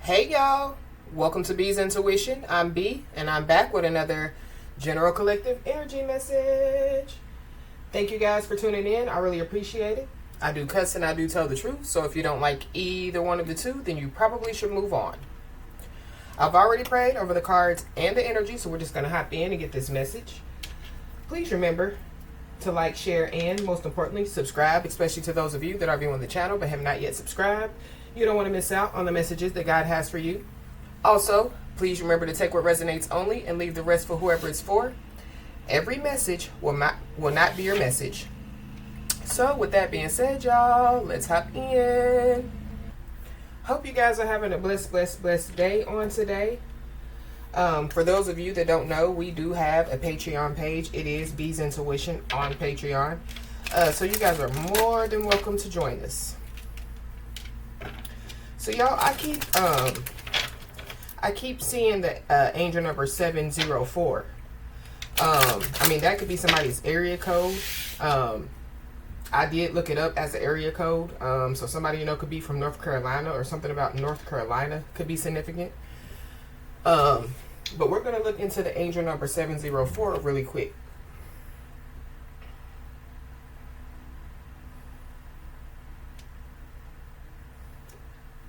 Hey y'all, welcome to B's Intuition. I'm B and I'm back with another general collective energy message. Thank you guys for tuning in. I really appreciate it. I do cuss and I do tell the truth, so if you don't like either one of the two, then you probably should move on. I've already prayed over the cards and the energy, so we're just going to hop in and get this message. Please remember to like, share, and most importantly, subscribe, especially to those of you that are viewing the channel but have not yet subscribed. You don't want to miss out on the messages that God has for you. Also, please remember to take what resonates only and leave the rest for whoever it's for. Every message will not be your message. So with that being said, y'all, let's hop in. Hope you guys are having a blessed day on today. For those of you that don't know, we do have a Patreon page. It is B's Intuition on Patreon. So you guys are more than welcome to join us. So y'all, I keep seeing the angel number 704. I mean, that could be somebody's area code. I did look it up as an area code. So somebody, could be from North Carolina, or something about North Carolina could be significant. But we're going to look into the angel number 704 really quick.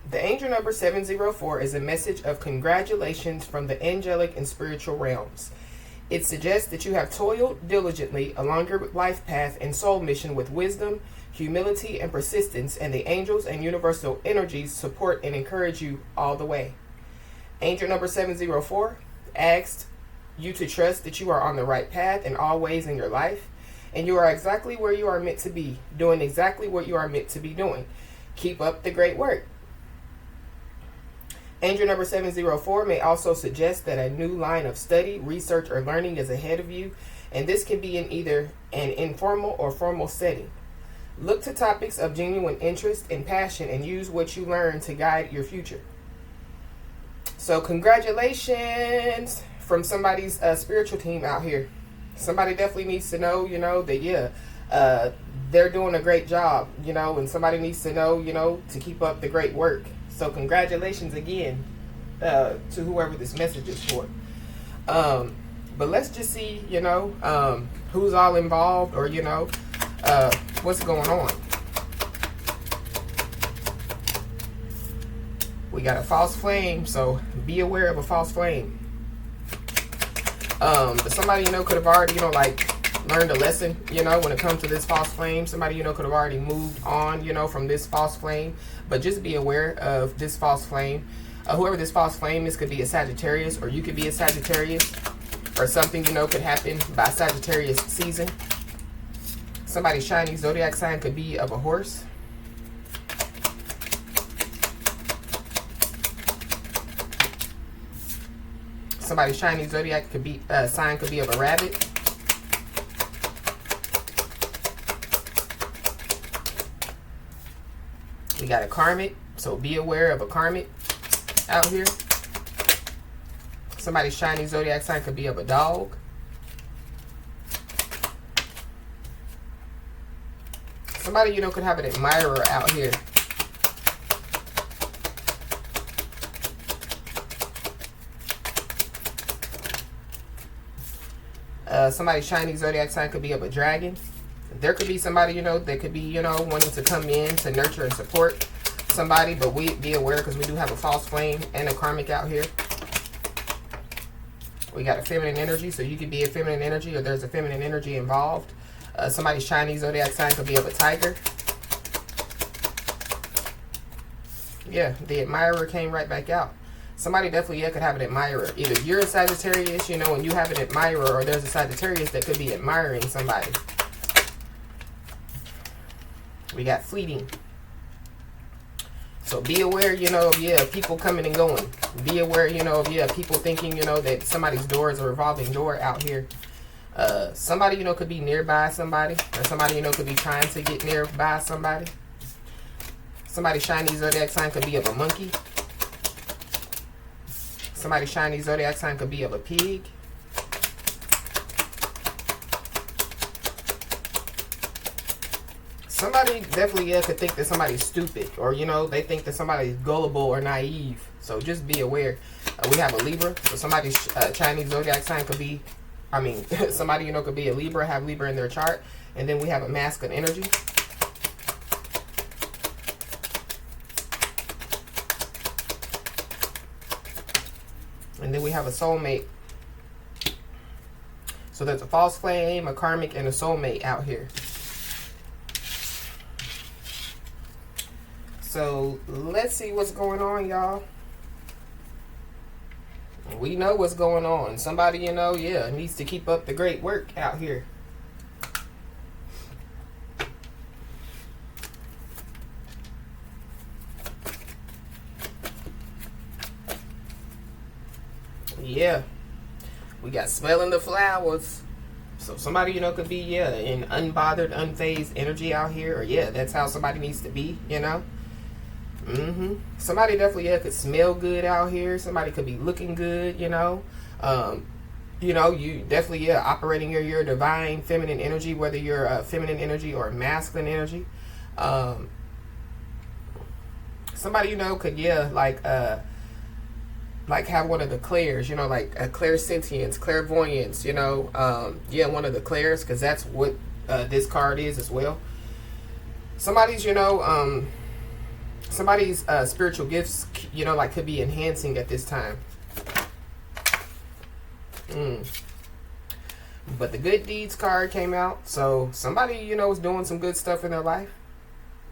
The angel number 704 is a message of congratulations from the angelic and spiritual realms. It suggests that you have toiled diligently along your life path and soul mission with wisdom, humility, and persistence, and the angels and universal energies support and encourage you all the way. Angel number 704 asks you to trust that you are on the right path in all ways in your life, and you are exactly where you are meant to be, doing exactly what you are meant to be doing. Keep up the great work. Angel number 704 may also suggest that a new line of study, research, or learning is ahead of you, and this can be in either an informal or formal setting. Look to topics of genuine interest and passion and use what you learn to guide your future. So congratulations from somebody's spiritual team out here. Somebody definitely needs to know, that, they're doing a great job, and somebody needs to know, to keep up the great work. So congratulations again to whoever this message is for. But let's just see, who's all involved, or, what's going on. We got a false flame, so be aware of a false flame. But somebody, could have already, learned a lesson, when it comes to this false flame. Somebody, could have already moved on, from this false flame. But just be aware of this false flame. Whoever this false flame is could be a Sagittarius, or you could be a Sagittarius, or something, could happen by Sagittarius season. Somebody's shiny zodiac sign could be of a horse. Somebody's shiny zodiac sign could be of a rabbit. We got a karmic, so be aware of a karmic out here. Somebody's shiny zodiac sign could be of a dog. Somebody, could have an admirer out here. Somebody's shiny zodiac sign could be of a dragon. There could be somebody, that could be, wanting to come in to nurture and support somebody, but we be aware because we do have a false flame and a karmic out here. We got a feminine energy, so you could be a feminine energy, or there's a feminine energy involved. Somebody's Chinese zodiac sign could be of a tiger. Yeah, the admirer came right back out. Somebody definitely could have an admirer. Either you're a Sagittarius, and you have an admirer, or there's a Sagittarius that could be admiring somebody. We got fleeting. So be aware, of people coming and going. Be aware, of people thinking, that somebody's door is a revolving door out here. Somebody, could be nearby somebody, or somebody, could be trying to get nearby somebody. Somebody's shiny zodiac sign could be of a monkey. Somebody's shiny zodiac sign could be of a pig. Somebody definitely, yeah, could think that somebody's stupid, or, you know, they think that somebody's gullible or naive. So just be aware. We have a Libra. So somebody's Chinese zodiac sign could be, I mean, somebody, you know, could be a Libra, have Libra in their chart. And then we have a masculine energy. And then we have a soulmate. So there's a false flame, a karmic, and a soulmate out here. So let's see what's going on, y'all. We know what's going on. Somebody, you know, yeah, needs to keep up the great work out here. Yeah. We got smelling the flowers. So somebody, you know, could be, yeah, in unbothered, unfazed energy out here. Or, yeah, that's how somebody needs to be, you know. Somebody definitely, yeah, could smell good out here. Somebody could be looking good, you know. You know, you definitely, yeah, operating your divine feminine energy, whether you're a feminine energy or a masculine energy. Somebody, you know, could, yeah, like have one of the clairs, you know, like a clairsentience, clairvoyance, you know. Yeah, one of the clairs, because that's what this card is as well. Somebody's, you know, somebody's spiritual gifts, you know, like could be enhancing at this time. But the good deeds card came out. So somebody, you know, is doing some good stuff in their life.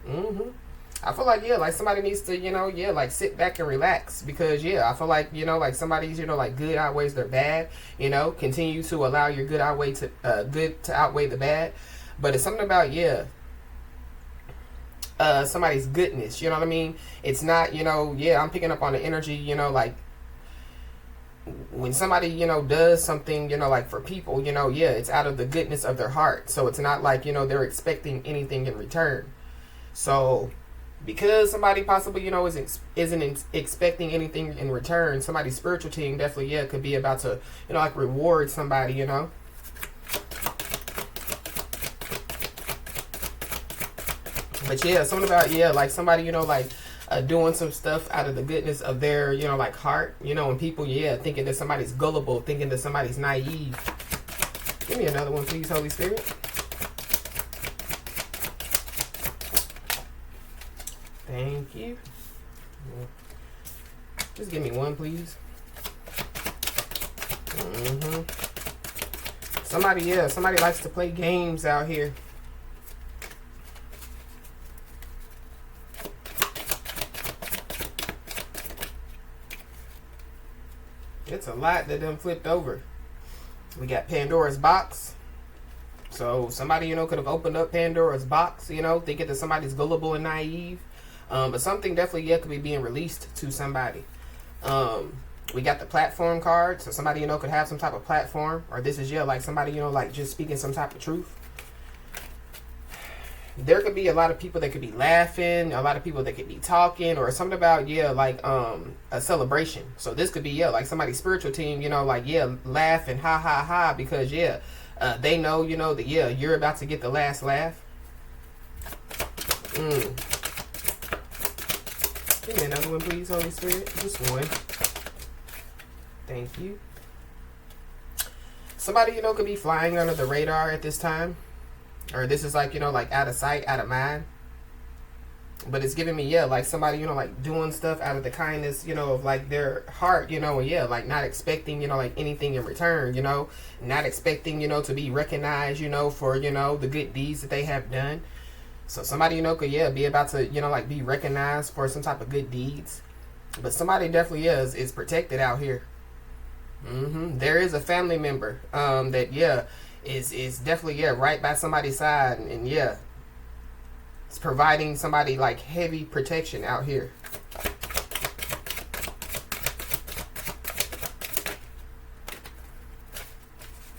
I feel like, yeah, like somebody needs to, you know, yeah, like sit back and relax. Because, yeah, I feel like, you know, like somebody's, you know, like good outweighs their bad. You know, continue to allow your good to outweigh the bad. But it's something about, yeah, somebody's goodness, you know what I mean? It's not, you know, yeah, I'm picking up on the energy, you know, like when somebody, you know, does something, you know, like for people, you know, yeah, it's out of the goodness of their heart. So it's not like, you know, they're expecting anything in return. So because somebody possibly, you know, isn't expecting anything in return, somebody's spiritual team definitely, yeah, could be about to, you know, like reward somebody, you know. But yeah, something about, yeah, like somebody, you know, like doing some stuff out of the goodness of their, you know, like heart, you know, and people, yeah, thinking that somebody's gullible, thinking that somebody's naive. Give me another one, please, Holy Spirit. Thank you. Just give me one, please. Somebody, yeah, somebody likes to play games out here. It's a lot that done flipped over. We got Pandora's box. So somebody, you know, could have opened up Pandora's box, you know, thinking that somebody's gullible and naive. But something definitely, yeah, could be being released to somebody. We got the platform card. So somebody, you know, could have some type of platform. Or this is, yeah, like somebody, you know, like just speaking some type of truth. There could be a lot of people that could be laughing, a lot of people that could be talking, or something about, yeah, like a celebration. So this could be, yeah, like somebody's spiritual team, you know, like, yeah, laughing, ha ha ha, because, yeah, they know, you know, that, yeah, you're about to get the last laugh. Give me another one, please, Holy Spirit. Just one. Thank you. Somebody, you know, could be flying under the radar at this time. Or this is like, you know, like out of sight, out of mind. But it's giving me, yeah, like somebody, you know, like doing stuff out of the kindness, you know, of like their heart, you know, and yeah, like not expecting, you know, like anything in return, you know, not expecting, you know, to be recognized, you know, for, you know, the good deeds that they have done. So somebody, you know, could, yeah, be about to, you know, like be recognized for some type of good deeds. But somebody definitely is protected out here. There is a family member that, yeah, is definitely, yeah, right by somebody's side, and yeah, it's providing somebody like heavy protection out here.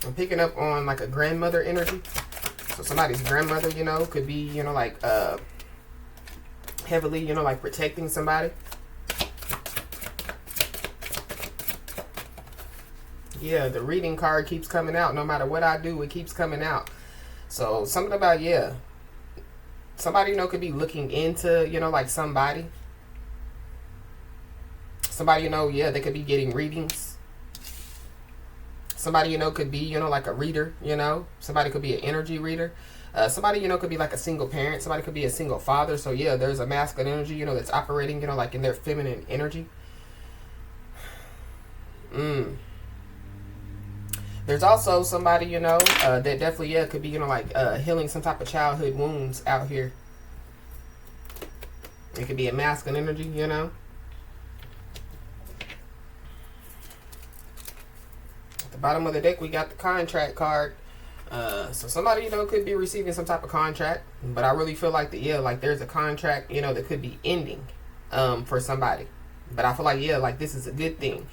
I'm picking up on like a grandmother energy. So somebody's grandmother, you know, could be, you know, like heavily, you know, like protecting somebody. Yeah, the reading card keeps coming out. No matter what I do, it keeps coming out. So something about, yeah, Somebody, you know, could be looking into, you know, like somebody. Somebody, you know, yeah, they could be getting readings. Somebody, you know, could be, you know, like a reader, you know. Somebody could be an energy reader. Somebody, you know, could be like a single parent. Somebody could be a single father. So, yeah, there's a masculine energy, you know, that's operating, you know, like in their feminine energy. There's also somebody, you know, that definitely, yeah, could be, you know, like healing some type of childhood wounds out here. It could be a masculine energy, you know. At the bottom of the deck, we got the contract card. So somebody, you know, could be receiving some type of contract, but I really feel like like there's a contract, you know, that could be ending, for somebody. But I feel like, yeah, like this is a good thing.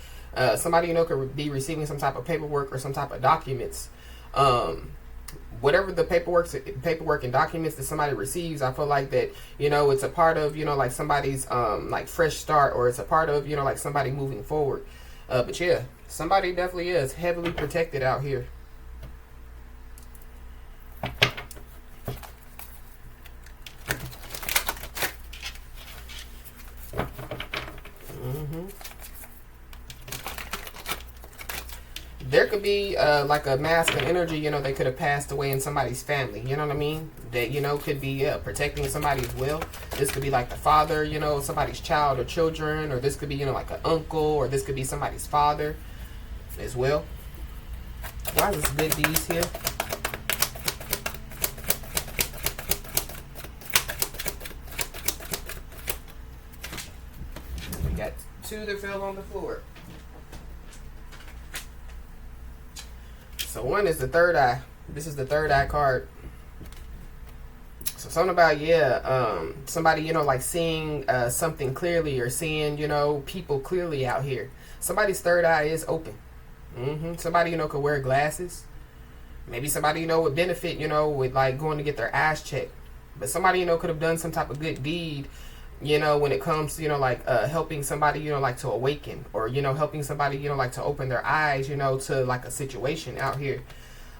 Somebody, you know, could be receiving some type of paperwork or some type of documents. Whatever the paperwork and documents that somebody receives, I feel like that, you know, it's a part of, you know, like somebody's, like fresh start, or it's a part of, you know, like somebody moving forward. But yeah, somebody definitely is heavily protected out here. There could be like a masculine energy, you know, they could have passed away in somebody's family, you know what I mean? That, you know, could be protecting somebody's will. This could be like the father, you know, somebody's child or children, or this could be, you know, like an uncle, or this could be somebody's father as well. Why is this good deeds here? We got two that fell on the floor. So one is the third eye. This is the third eye card. So something about, somebody, you know, like seeing something clearly, or seeing, you know, people clearly out here. Somebody's third eye is open. Somebody, you know, could wear glasses. Maybe somebody, you know, would benefit, you know, with like going to get their eyes checked. But somebody, you know, could have done some type of good deed, you know, when it comes to, you know, like helping somebody, you know, like to awaken, or, you know, helping somebody, you know, like to open their eyes, you know, to like a situation out here.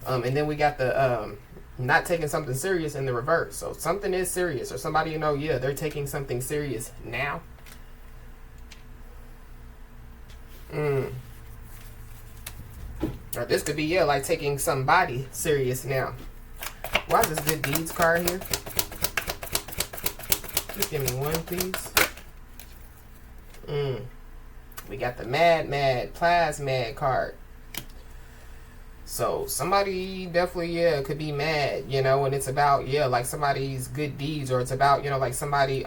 And then we got the not taking something serious in the reverse. So something is serious, or somebody, you know, yeah, they're taking something serious now. Or this could be, yeah, like taking somebody serious now. Why is this good deeds card here? Just give me one, please. We got the Mad Plasmad card. So somebody definitely, yeah, could be mad, you know, and it's about, yeah, like somebody's good deeds, or it's about, you know, like somebody,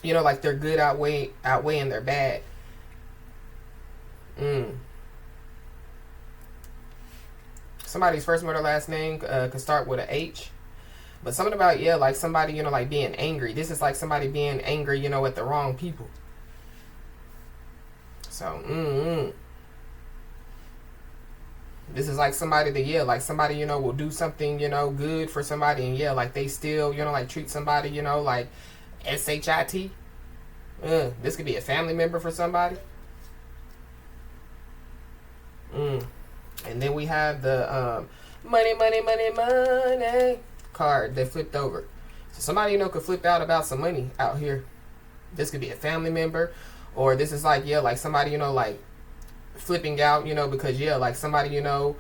you know, like their good outweighing their bad. Somebody's first name or last name could start with an H. But something about, yeah, like somebody, you know, like being angry. This is like somebody being angry, you know, at the wrong people. So, this is like somebody that, yeah, like somebody, you know, will do something, you know, good for somebody, and yeah, like they still, you know, like treat somebody, you know, like SHIT. This could be a family member for somebody. And then we have the money card that flipped over. So somebody, you know, could flip out about some money out here. This could be a family member, or this is like, yeah, like somebody, you know, like flipping out, you know, because, yeah, like somebody, you know,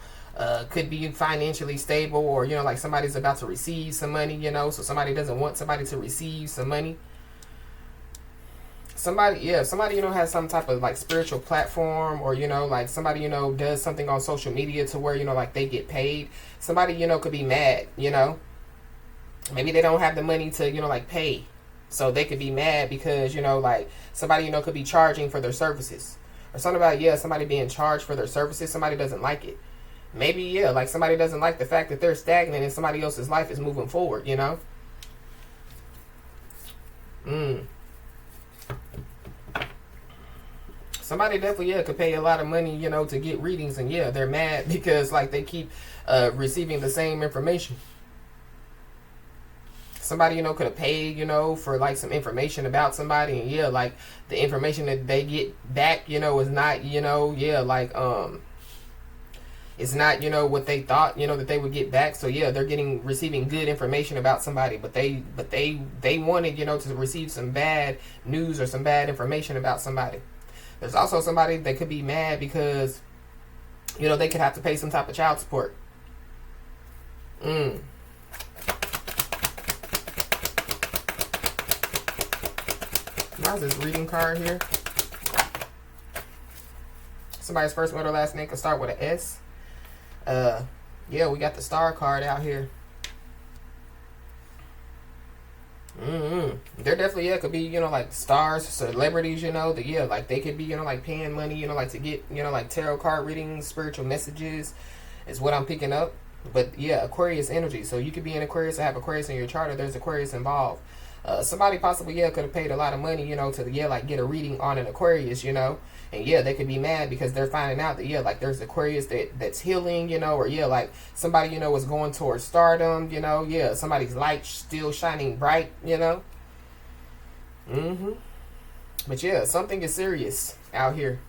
could be financially stable, or, you know, like somebody's about to receive some money, you know, so somebody doesn't want somebody to receive some money. Somebody, yeah, somebody, you know, has some type of like spiritual platform, or, you know, like somebody, you know, does something on social media to where, you know, like they get paid. Somebody, you know, could be mad, you know. Maybe they don't have the money to, you know, like pay. So they could be mad because, you know, like somebody, you know, could be charging for their services. Or something about, yeah, somebody being charged for their services. Somebody doesn't like it. Maybe, yeah, like somebody doesn't like the fact that they're stagnant and somebody else's life is moving forward, you know. Somebody definitely, yeah, could pay a lot of money, you know, to get readings, and yeah, they're mad because like they keep receiving the same information. Somebody, you know, could have paid, you know, for like some information about somebody, and yeah, like the information that they get back, you know, is not, you know, yeah, like it's not, you know, what they thought, you know, that they would get back. So yeah, they're receiving good information about somebody, but they wanted, you know, to receive some bad news or some bad information about somebody. There's also somebody that could be mad because, you know, they could have to pay some type of child support. How's this reading card here? Somebody's first, middle, last name could start with an S. Yeah, we got the star card out here. They're definitely, yeah, could be, you know, like stars, celebrities, you know, that, yeah, like they could be, you know, like paying money, you know, like to get, you know, like tarot card readings, spiritual messages is what I'm picking up. But yeah, Aquarius energy. So you could be in Aquarius or have Aquarius in your chart, or there's Aquarius involved. Somebody possibly, yeah, could have paid a lot of money, you know, to, yeah, like get a reading on an Aquarius, you know. And yeah, they could be mad because they're finding out that, yeah, like there's Aquarius that's healing, you know, or yeah, like somebody, you know, is going towards stardom, you know, yeah, somebody's light still shining bright, you know. But yeah, something is serious out here.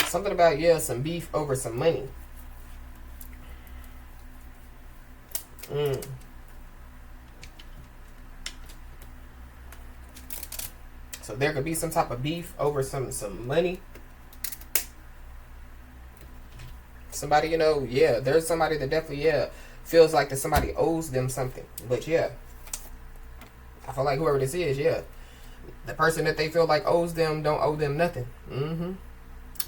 Something about, yeah, some beef over some money. So there could be some type of beef over some money. Somebody, you know, yeah, there's somebody that definitely, yeah, feels like that somebody owes them something. But yeah, I feel like whoever this is, yeah, the person that they feel like owes them don't owe them nothing.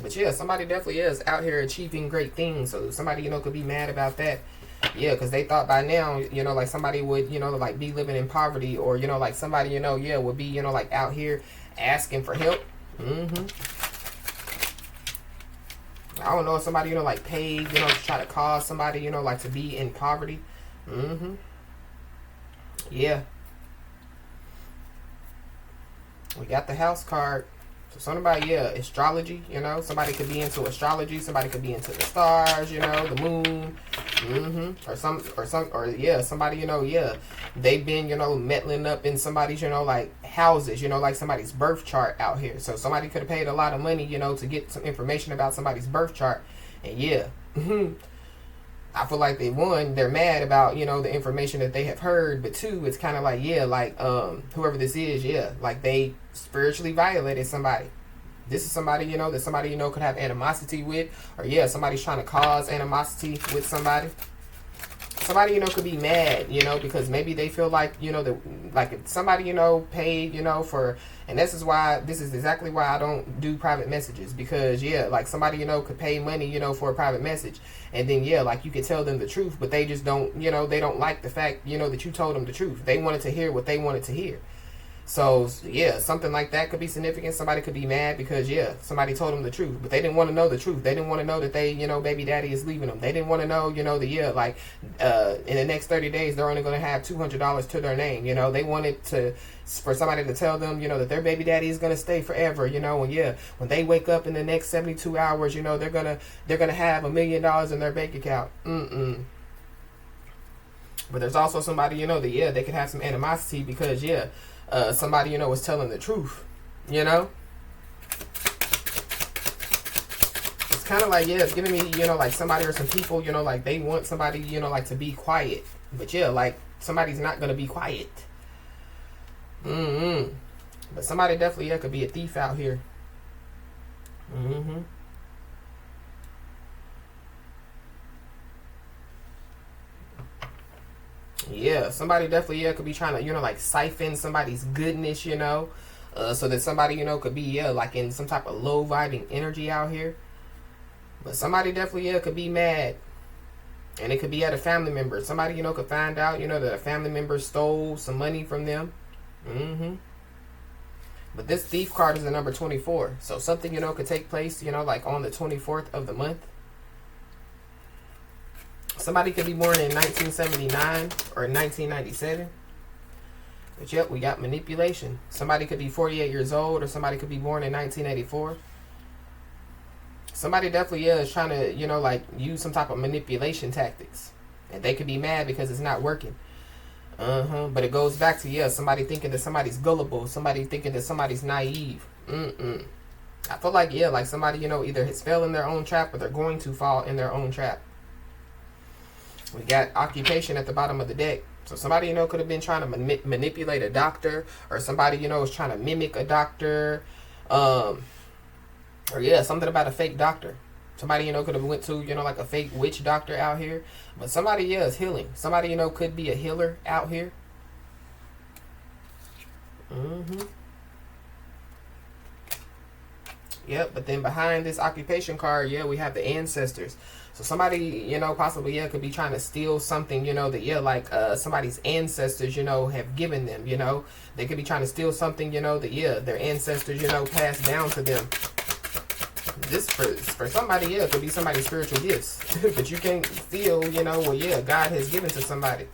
But yeah, somebody definitely is out here achieving great things. So somebody, you know, could be mad about that. Yeah, because they thought by now, you know, like somebody would, you know, like be living in poverty, or, you know, like somebody, you know, yeah, would be, you know, like out here asking for help. I don't know if somebody, you know, like paid, you know, to try to cause somebody, you know, like to be in poverty. Yeah. We got the house card. So somebody, yeah, astrology, you know, somebody could be into astrology, somebody could be into the stars, you know, the moon, or yeah, somebody, you know, yeah, they've been, you know, meddling up in somebody's, you know, like houses, you know, like somebody's birth chart out here. So somebody could have paid a lot of money, you know, to get some information about somebody's birth chart, and yeah, I feel like they're mad about, you know, the information that they have heard, but two, it's kind of like, yeah, like, whoever this is, yeah, like they spiritually violated somebody. This is somebody, you know, that somebody, you know, could have animosity with, or yeah, somebody's trying to cause animosity with somebody. Somebody, you know, could be mad, you know, because maybe they feel like, you know, like if somebody, you know, paid, you know, for, and this is exactly why I don't do private messages, because yeah, like somebody, you know, could pay money, you know, for a private message, and then yeah, like you could tell them the truth, but they just don't, you know, they don't like the fact, you know, that you told them the truth. They wanted to hear what they wanted to hear. So yeah, something like that could be significant. Somebody could be mad because yeah, somebody told them the truth, but they didn't want to know the truth. They didn't want to know that they, you know, baby daddy is leaving them. They didn't want to know, you know, that yeah, like in the next 30 days they're only going to have $200 to their name. You know, they wanted for somebody to tell them, you know, that their baby daddy is going to stay forever. You know, and yeah, when they wake up in the next 72 hours, you know, they're gonna have $1 million in their bank account. But there's also somebody, you know, that yeah, they could have some animosity because yeah. Somebody, you know, was telling the truth, you know? It's kind of like, yeah, it's giving me, you know, like somebody or some people, you know, like they want somebody, you know, like to be quiet. But yeah, like somebody's not going to be quiet. But somebody definitely, yeah, could be a thief out here. Yeah, somebody definitely, yeah, could be trying to, you know, like siphon somebody's goodness, you know, so that somebody, you know, could be, yeah, like in some type of low vibing energy out here. But somebody definitely, yeah, could be mad. And it could be at a family member. Somebody, you know, could find out, you know, that a family member stole some money from them. But this thief card is the number 24. So something, you know, could take place, you know, like on the 24th of the month. Somebody could be born in 1979 or 1997. But yep, we got manipulation. Somebody could be 48 years old, or somebody could be born in 1984. Somebody definitely is trying to, you know, like use some type of manipulation tactics. And they could be mad because it's not working. But it goes back to, yeah, somebody thinking that somebody's gullible, somebody thinking that somebody's naive. I feel like, yeah, like somebody, you know, either has fell in their own trap or they're going to fall in their own trap. We got occupation at the bottom of the deck. So somebody, you know, could have been trying to manipulate a doctor, or somebody, you know, is trying to mimic a doctor. Or yeah, something about a fake doctor. Somebody, you know, could have went to, you know, like a fake witch doctor out here. But somebody, yeah, is healing. Somebody, you know, could be a healer out here. Yep, but then behind this occupation card, yeah, we have the ancestors. So somebody, you know, possibly, yeah, could be trying to steal something, you know, that, yeah, like somebody's ancestors, you know, have given them, you know. They could be trying to steal something, you know, that, yeah, their ancestors, you know, passed down to them. This, for somebody, yeah, could be somebody's spiritual gifts. But you can feel, you know, well, yeah, God has given to somebody.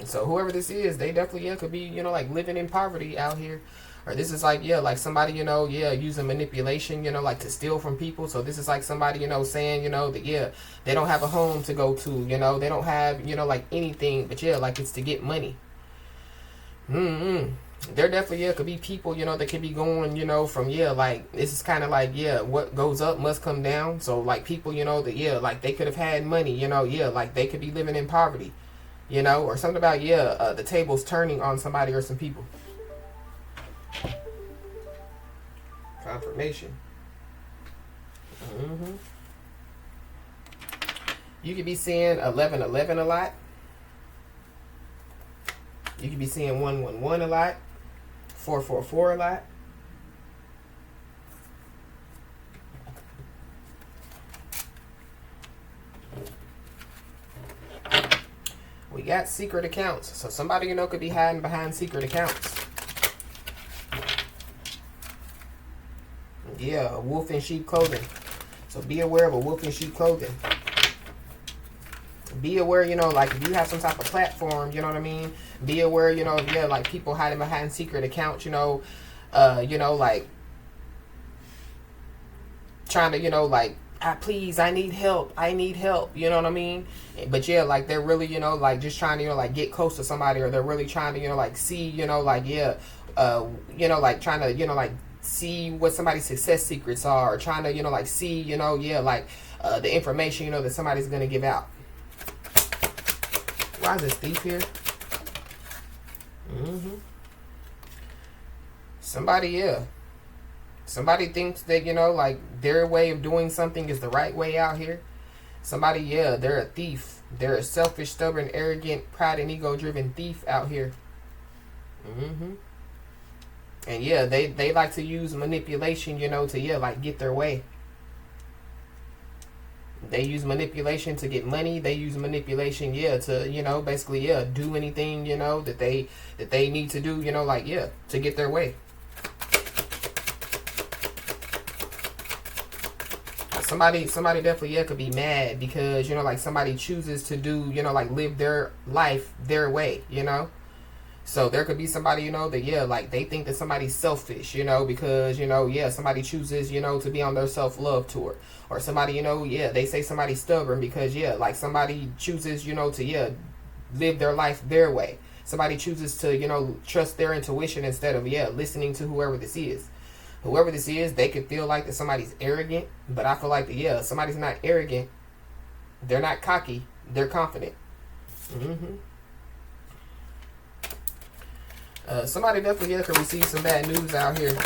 So whoever this is, they definitely, yeah, could be, you know, like living in poverty out here. Or this is like, yeah, like somebody, you know, yeah, using manipulation, you know, like to steal from people. So this is like somebody, you know, saying, you know, that, yeah, they don't have a home to go to, you know, they don't have, you know, like anything, but yeah, like it's to get money. There definitely, yeah, could be people, you know, that could be going, you know, from, yeah, like, this is kind of like, yeah, what goes up must come down. So, like, people, you know, that, yeah, like, they could have had money, you know, yeah, like, they could be living in poverty, you know, or something about, yeah, the tables turning on somebody or some people. Confirmation. You could be seeing 1111 a lot. You could be seeing 111 a lot. 444 a lot. We got secret accounts. So somebody, you know, could be hiding behind secret accounts. Yeah, a wolf in sheep clothing. So be aware of a wolf in sheep clothing. Be aware, you know, like if you have some type of platform, you know what I mean? Be aware, you know, yeah, like people hiding behind secret accounts, you know, like trying to, you know, like, please, I need help, you know what I mean? But yeah, like they're really, you know, like just trying to, you know, like get close to somebody, or they're really trying to, you know, like see, you know, like, yeah, you know, like trying to, you know, like see what somebody's success secrets are, or trying to, you know, like see, you know, yeah, like the information, you know, that somebody's going to give out. Why is this thief here? Somebody, yeah. Somebody thinks that, you know, like their way of doing something is the right way out here. Somebody, yeah, they're a thief. They're a selfish, stubborn, arrogant, pride and ego-driven thief out here. And yeah, they like to use manipulation, you know, to, yeah, like get their way. They use manipulation to get money. They use manipulation, yeah, to, you know, basically, yeah, do anything, you know, that they need to do, you know, like, yeah, to get their way. Somebody definitely, yeah, could be mad because, you know, like somebody chooses to do, you know, like live their life their way, you know. So there could be somebody, you know, that, yeah, like they think that somebody's selfish, you know, because, you know, yeah, somebody chooses, you know, to be on their self-love tour. Or somebody, you know, yeah, they say somebody's stubborn because, yeah, like somebody chooses, you know, to, yeah, live their life their way. Somebody chooses to, you know, trust their intuition instead of, yeah, listening to whoever this is. Whoever this is, they could feel like that somebody's arrogant, but I feel like that, yeah, somebody's not arrogant. They're not cocky. They're confident. Somebody definitely, yeah, could receive some bad news out here.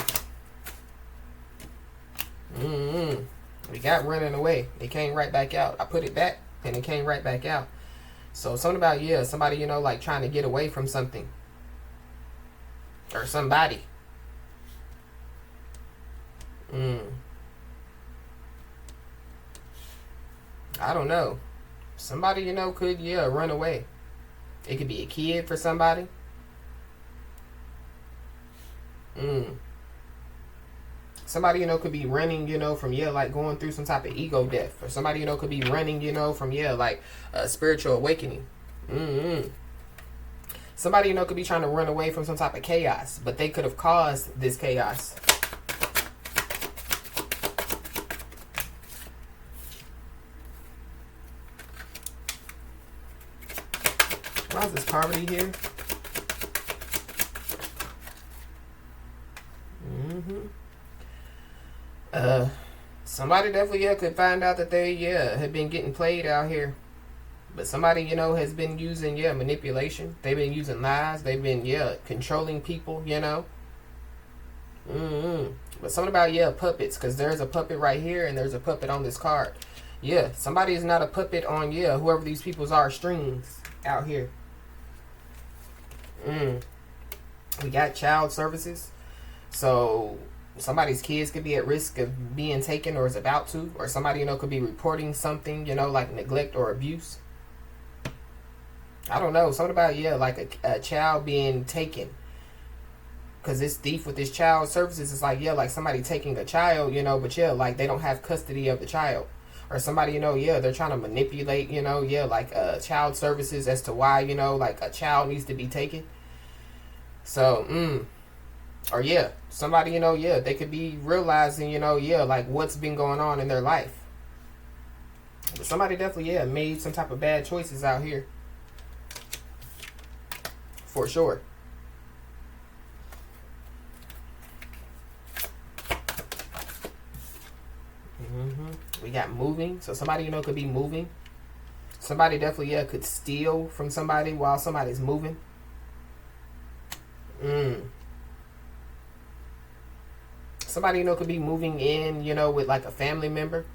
We got running away. It came right back out. I put it back, and it came right back out. So something about, yeah, somebody, you know, like trying to get away from something. Or somebody. I don't know. Somebody, you know, could, yeah, run away. It could be a kid for somebody. Somebody, you know, could be running, you know, from, yeah, like going through some type of ego death. Or somebody, you know, could be running, you know, from, yeah, like a spiritual awakening. Somebody, you know, could be trying to run away from some type of chaos, but they could have caused this chaos. Why is this poverty here? Somebody definitely, yeah, could find out that they, yeah, have been getting played out here. But somebody, you know, has been using, yeah, manipulation. They've been using lies. They've been, yeah, controlling people, you know. But something about, yeah, puppets. Because there's a puppet right here and there's a puppet on this card. Yeah, somebody is not a puppet on, yeah, whoever these peoples are, strings out here. We got child services. So somebody's kids could be at risk of being taken or is about to. Or somebody, you know, could be reporting something, you know, like neglect or abuse. I don't know. Something about, yeah, like a child being taken. Because this thief with this child services is like, yeah, like somebody taking a child, you know, but yeah, like they don't have custody of the child. Or somebody, you know, yeah, they're trying to manipulate, you know, yeah, like child services as to why, you know, like a child needs to be taken. So, or yeah, somebody, you know, yeah, they could be realizing, you know, yeah, like what's been going on in their life. But somebody definitely, yeah, made some type of bad choices out here. For sure. We got moving. So somebody, you know, could be moving. Somebody definitely, yeah, could steal from somebody while somebody's moving. Somebody, you know, could be moving in, you know, with like a family member.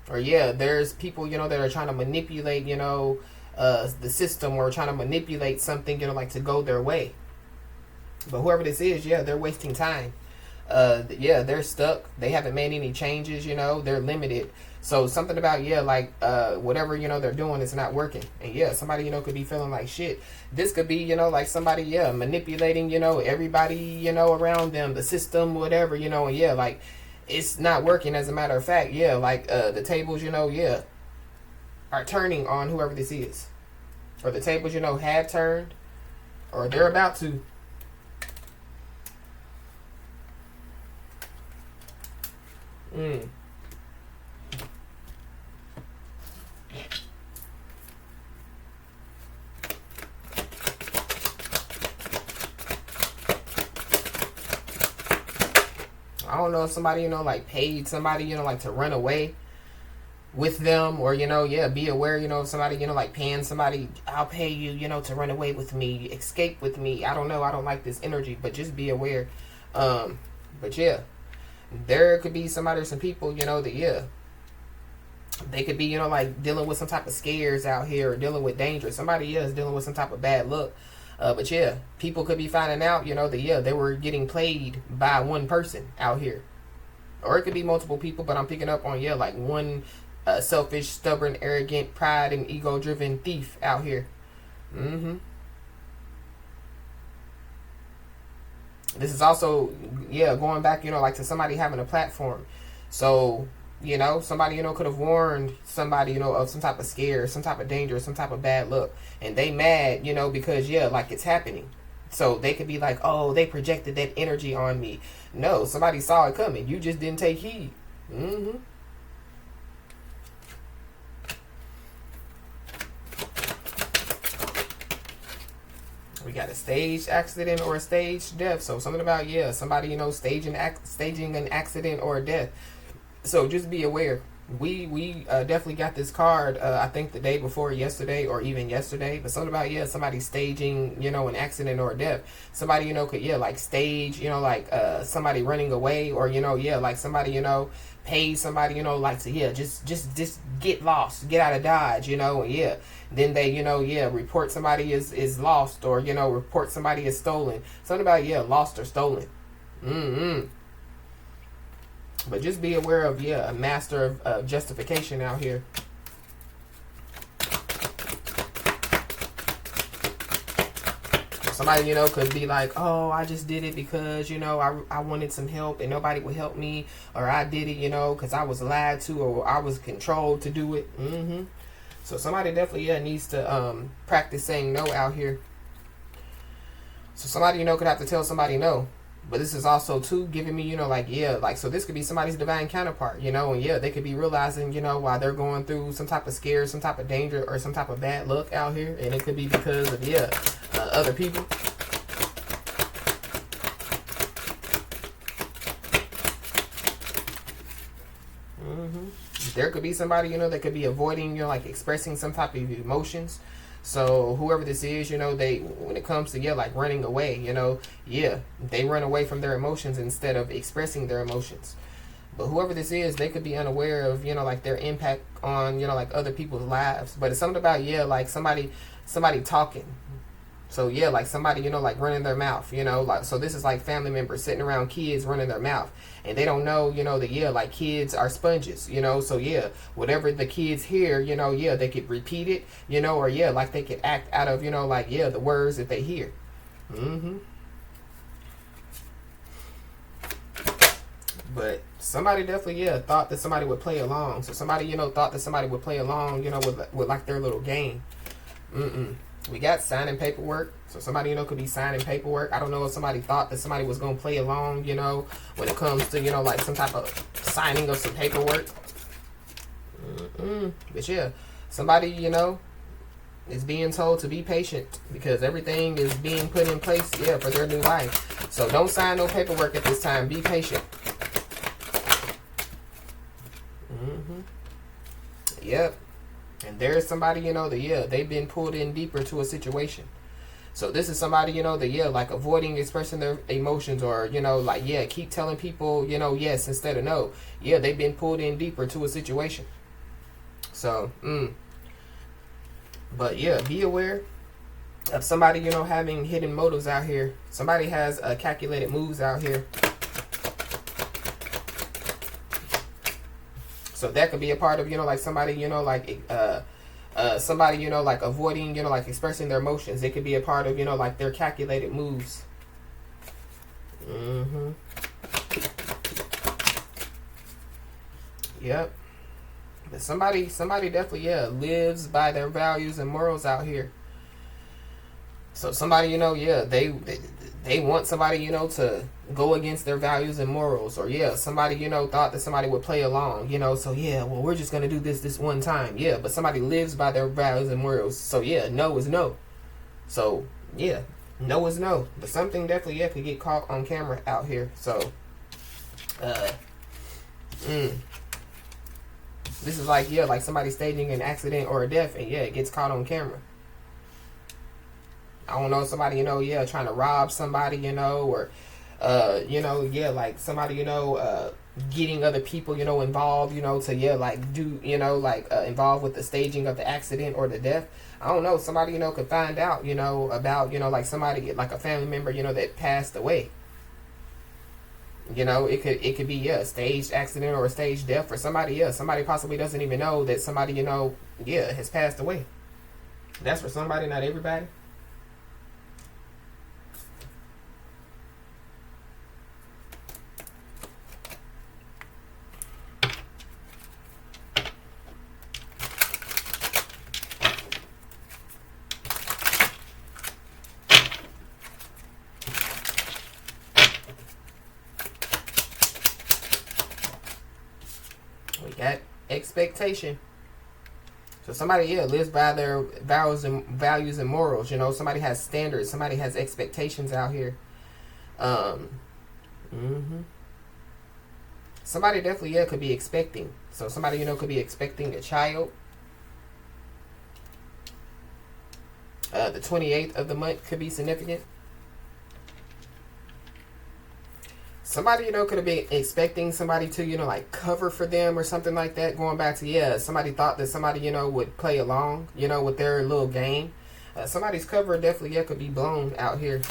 Or yeah, there's people, you know, that are trying to manipulate, you know, the system or trying to manipulate something, you know, like to go their way. But whoever this is, yeah, they're wasting time. Yeah, they're stuck. They haven't made any changes, you know, they're limited. So something about, yeah, like whatever, you know, they're doing is not working. And yeah, somebody, you know, could be feeling like shit. This could be, you know, like somebody, yeah, manipulating, you know, everybody, you know, around them, the system, whatever, you know, and yeah, like it's not working. As a matter of fact, yeah, like the tables, you know, yeah, are turning on whoever this is. Or the tables, you know, have turned or they're about to. I don't know if somebody, you know, like paid somebody, you know, like to run away with them, or, you know, yeah, be aware, you know, if somebody, you know, like paying somebody, I'll pay you, you know, to run away with me, escape with me. I don't know. I don't like this energy, but just be aware. But yeah, there could be somebody or some people, you know, that, yeah, they could be, you know, like dealing with some type of scares out here or dealing with danger. Somebody, yeah, is dealing with some type of bad luck. But yeah, people could be finding out, you know, that, yeah, they were getting played by one person out here. Or it could be multiple people, but I'm picking up on, yeah, like one selfish, stubborn, arrogant, pride, and ego-driven thief out here. This is also, yeah, going back, you know, like to somebody having a platform. So, you know, somebody, you know, could have warned somebody, you know, of some type of scare, some type of danger, some type of bad luck. And they mad, you know, because, yeah, like it's happening. So they could be like, oh, they projected that energy on me. No, somebody saw it coming. You just didn't take heed. We got a staged accident or a staged death. So something about, yeah, somebody, you know, staging an accident or a death. So just be aware. We definitely got this card, I think the day before yesterday or even yesterday. But something about, yeah, somebody staging, you know, an accident or a death. Somebody, you know, could, yeah, like stage, you know, like somebody running away, or, you know, yeah, like somebody, you know, pay somebody, you know, like to, yeah, just get lost, get out of Dodge, you know, and yeah. Then they, you know, yeah, report somebody is lost, or, you know, report somebody is stolen. Something about, yeah, lost or stolen. But just be aware of, yeah, a master of justification out here. Somebody, you know, could be like, oh, I just did it because, you know, I wanted some help and nobody would help me. Or I did it, you know, because I was lied to, or I was controlled to do it. So somebody definitely, yeah, needs to practice saying no out here. So somebody, you know, could have to tell somebody no. But this is also too giving me, like, yeah, like, so this could be somebody's divine counterpart, and yeah, they could be realizing, while they're going through some type of scare, some type of danger, or some type of bad luck out here, and it could be because of, yeah, other people. There could be somebody, that could be avoiding, like expressing some type of emotions. So whoever this is, they, when it comes to, yeah, like running away, yeah, they run away from their emotions instead of expressing their emotions. But whoever this is, they could be unaware of, like their impact on, like other people's lives. But it's something about, yeah, like somebody talking. So yeah, like somebody, like running their mouth, like, so this is like family members sitting around kids running their mouth, and they don't know, that, yeah, like kids are sponges, so yeah, whatever the kids hear, yeah, they could repeat it, or yeah, like they could act out of, like, yeah, the words that they hear. But somebody definitely, yeah, thought that somebody would play along. So somebody, thought that somebody would play along, with like their little game. We got signing paperwork. So somebody, could be signing paperwork. I don't know if somebody thought that somebody was going to play along, when it comes to, like some type of signing of some paperwork. But yeah, somebody, is being told to be patient because everything is being put in place, yeah, for their new life. So don't sign no paperwork at this time. Be patient. Yep. And there's somebody, that, yeah, they've been pulled in deeper to a situation. So this is somebody, that, yeah, like avoiding expressing their emotions, or, like, yeah, keep telling people, yes instead of no. Yeah, they've been pulled in deeper to a situation. So, but yeah, be aware of somebody, having hidden motives out here. Somebody has calculated moves out here. So that could be a part of, like somebody, like somebody, like avoiding, like expressing their emotions. It could be a part of, like their calculated moves. Yep. But somebody definitely, yeah, lives by their values and morals out here. So somebody, yeah, they want somebody, to go against their values and morals. Or yeah, somebody, thought that somebody would play along, so yeah, well, we're just going to do this one time. Yeah, but somebody lives by their values and morals. So yeah, no is no. So yeah, no is no. But something definitely, yeah, could get caught on camera out here. So this is like, yeah, like somebody staging an accident or a death, and yeah, it gets caught on camera. I don't know, somebody, yeah, trying to rob somebody, or, yeah, like somebody, getting other people, involved, to, yeah, like do, like involved with the staging of the accident or the death. I don't know, somebody, could find out, about, like somebody, like a family member, that passed away. It could be, yeah, a staged accident or a staged death for somebody. Yeah, somebody possibly doesn't even know that somebody, yeah, has passed away. That's for somebody, not everybody. We got expectation. So somebody, yeah, lives by their values and morals. Somebody has standards. Somebody has expectations out here. Somebody definitely, yeah, could be expecting. So somebody, could be expecting a child. The 28th of the month could be significant. Somebody, could have been expecting somebody to, like cover for them or something like that. Going back to, yeah, somebody thought that somebody, would play along, with their little game. Somebody's cover definitely, yeah, could be blown out here.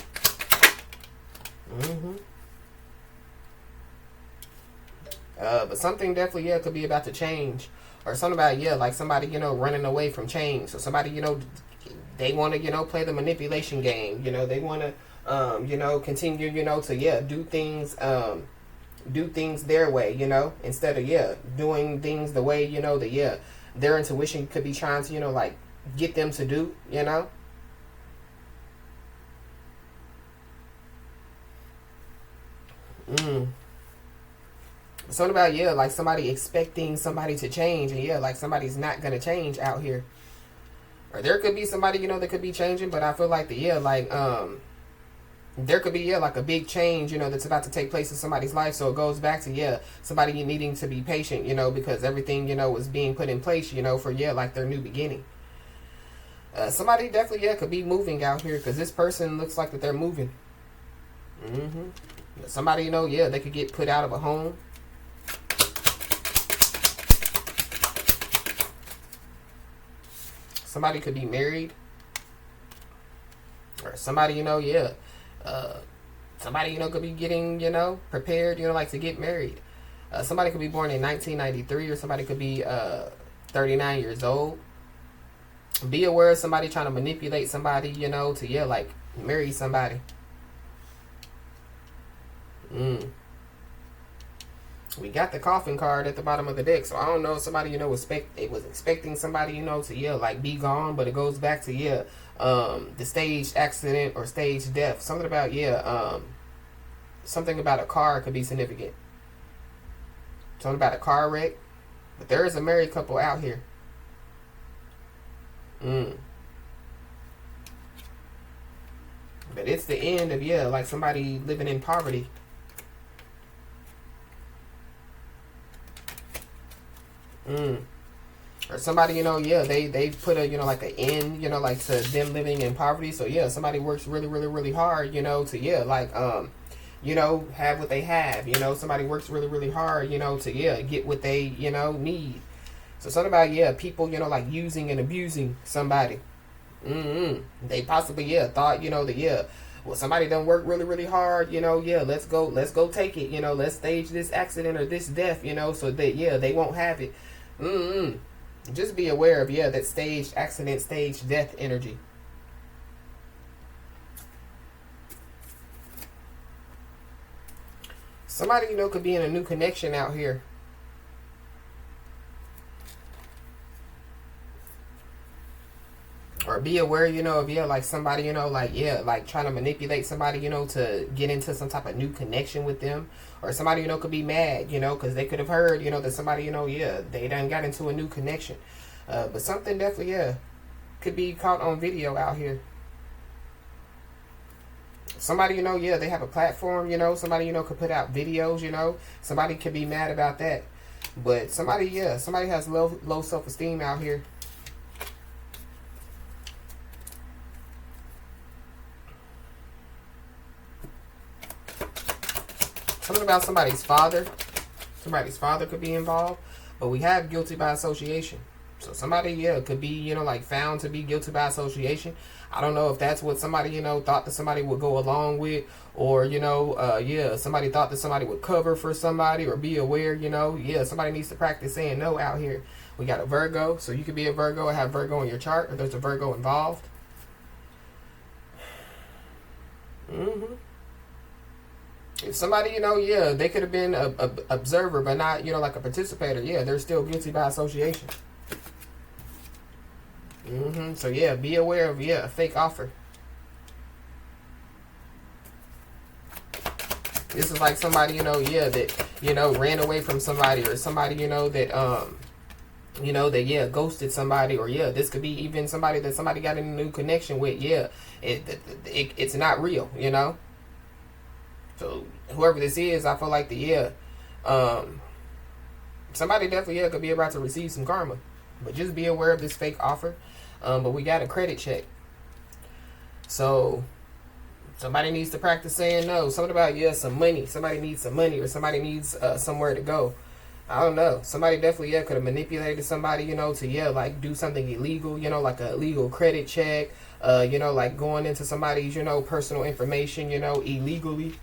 But something definitely, yeah, could be about to change. Or something about, yeah, like somebody, running away from change. So somebody, they want to, play the manipulation game. They want to, continue, to, yeah, do things their way, instead of, yeah, doing things the way, that, yeah, their intuition could be trying to, like get them to do, Something about, yeah, like somebody expecting somebody to change, and yeah, like somebody's not gonna change out here. Or there could be somebody, you know, that could be changing, but I feel like there could be, yeah, like a big change, you know, that's about to take place in somebody's life. So it goes back to, yeah, somebody needing to be patient, you know, because everything, you know, is being put in place, you know, for, yeah, like their new beginning. Somebody definitely, yeah, could be moving out here, because this person looks like that they're moving. Somebody, you know, yeah, they could get put out of a home. Somebody could be married. Or somebody, you know, yeah, somebody, you know, could be getting, you know, prepared, you know, like to get married. Somebody could be born in 1993, or somebody could be 39 years old. Be aware of somebody trying to manipulate somebody, you know, to, yeah, like marry somebody. We got the coffin card at the bottom of the deck, so I don't know if somebody, you know, was expecting somebody, you know, to, yeah, like be gone, but it goes back to, yeah, the staged accident or staged death. Something about, yeah, something about a car could be significant. Something about a car wreck. But there is a married couple out here. But it's the end of, yeah, like somebody living in poverty. Or somebody, you know, yeah, they put a, you know, like an end, you know, like to them living in poverty. So yeah, somebody works really, really, really hard, you know, to, yeah, like you know, have what they have. You know, somebody works really, really hard, you know, to, yeah, get what they, you know, need. So something about, yeah, people, you know, like using and abusing somebody. They possibly, yeah, thought, you know, that, yeah, well, somebody done work really, really hard, you know, yeah, let's go take it, you know, let's stage this accident or this death, you know, so that, yeah, they won't have it. Just be aware of, yeah, that staged accident, staged death energy. Somebody, you know, could be in a new connection out here. Or be aware, you know, of, yeah, like somebody, you know, like, yeah, like trying to manipulate somebody, you know, to get into some type of new connection with them. Or somebody, you know, could be mad, you know, because they could have heard, you know, that somebody, you know, yeah, they done got into a new connection. But something definitely, yeah, could be caught on video out here. Somebody, you know, yeah, they have a platform, you know, somebody, you know, could put out videos, you know, somebody could be mad about that. But somebody, yeah, somebody has low self-esteem out here. Something about somebody's father. Somebody's father could be involved. But we have guilty by association. So somebody, yeah, could be, you know, like found to be guilty by association. I don't know if that's what somebody, you know, thought that somebody would go along with. Or, you know, yeah, somebody thought that somebody would cover for somebody or be aware, you know. Yeah, somebody needs to practice saying no out here. We got a Virgo. So you could be a Virgo and have Virgo in your chart. Or there's a Virgo involved. If somebody, you know, yeah, they could have been a observer, but not, you know, like a participator. Yeah, they're still guilty by association. So yeah, be aware of, yeah, a fake offer. This is like somebody, you know, yeah, that, you know, ran away from somebody, or somebody, you know, that yeah, ghosted somebody, or yeah, this could be even somebody that somebody got in a new connection with. Yeah, it's not real, you know. So whoever this is, I feel like somebody definitely, yeah, could be about to receive some karma. But just be aware of this fake offer. But we got a credit check. So somebody needs to practice saying no. Something about, yeah, some money. Somebody needs some money, or somebody needs somewhere to go. I don't know. Somebody definitely, yeah, could have manipulated somebody, you know, to, yeah, like do something illegal, you know, like a illegal credit check, you know, like going into somebody's, you know, personal information, you know, illegally.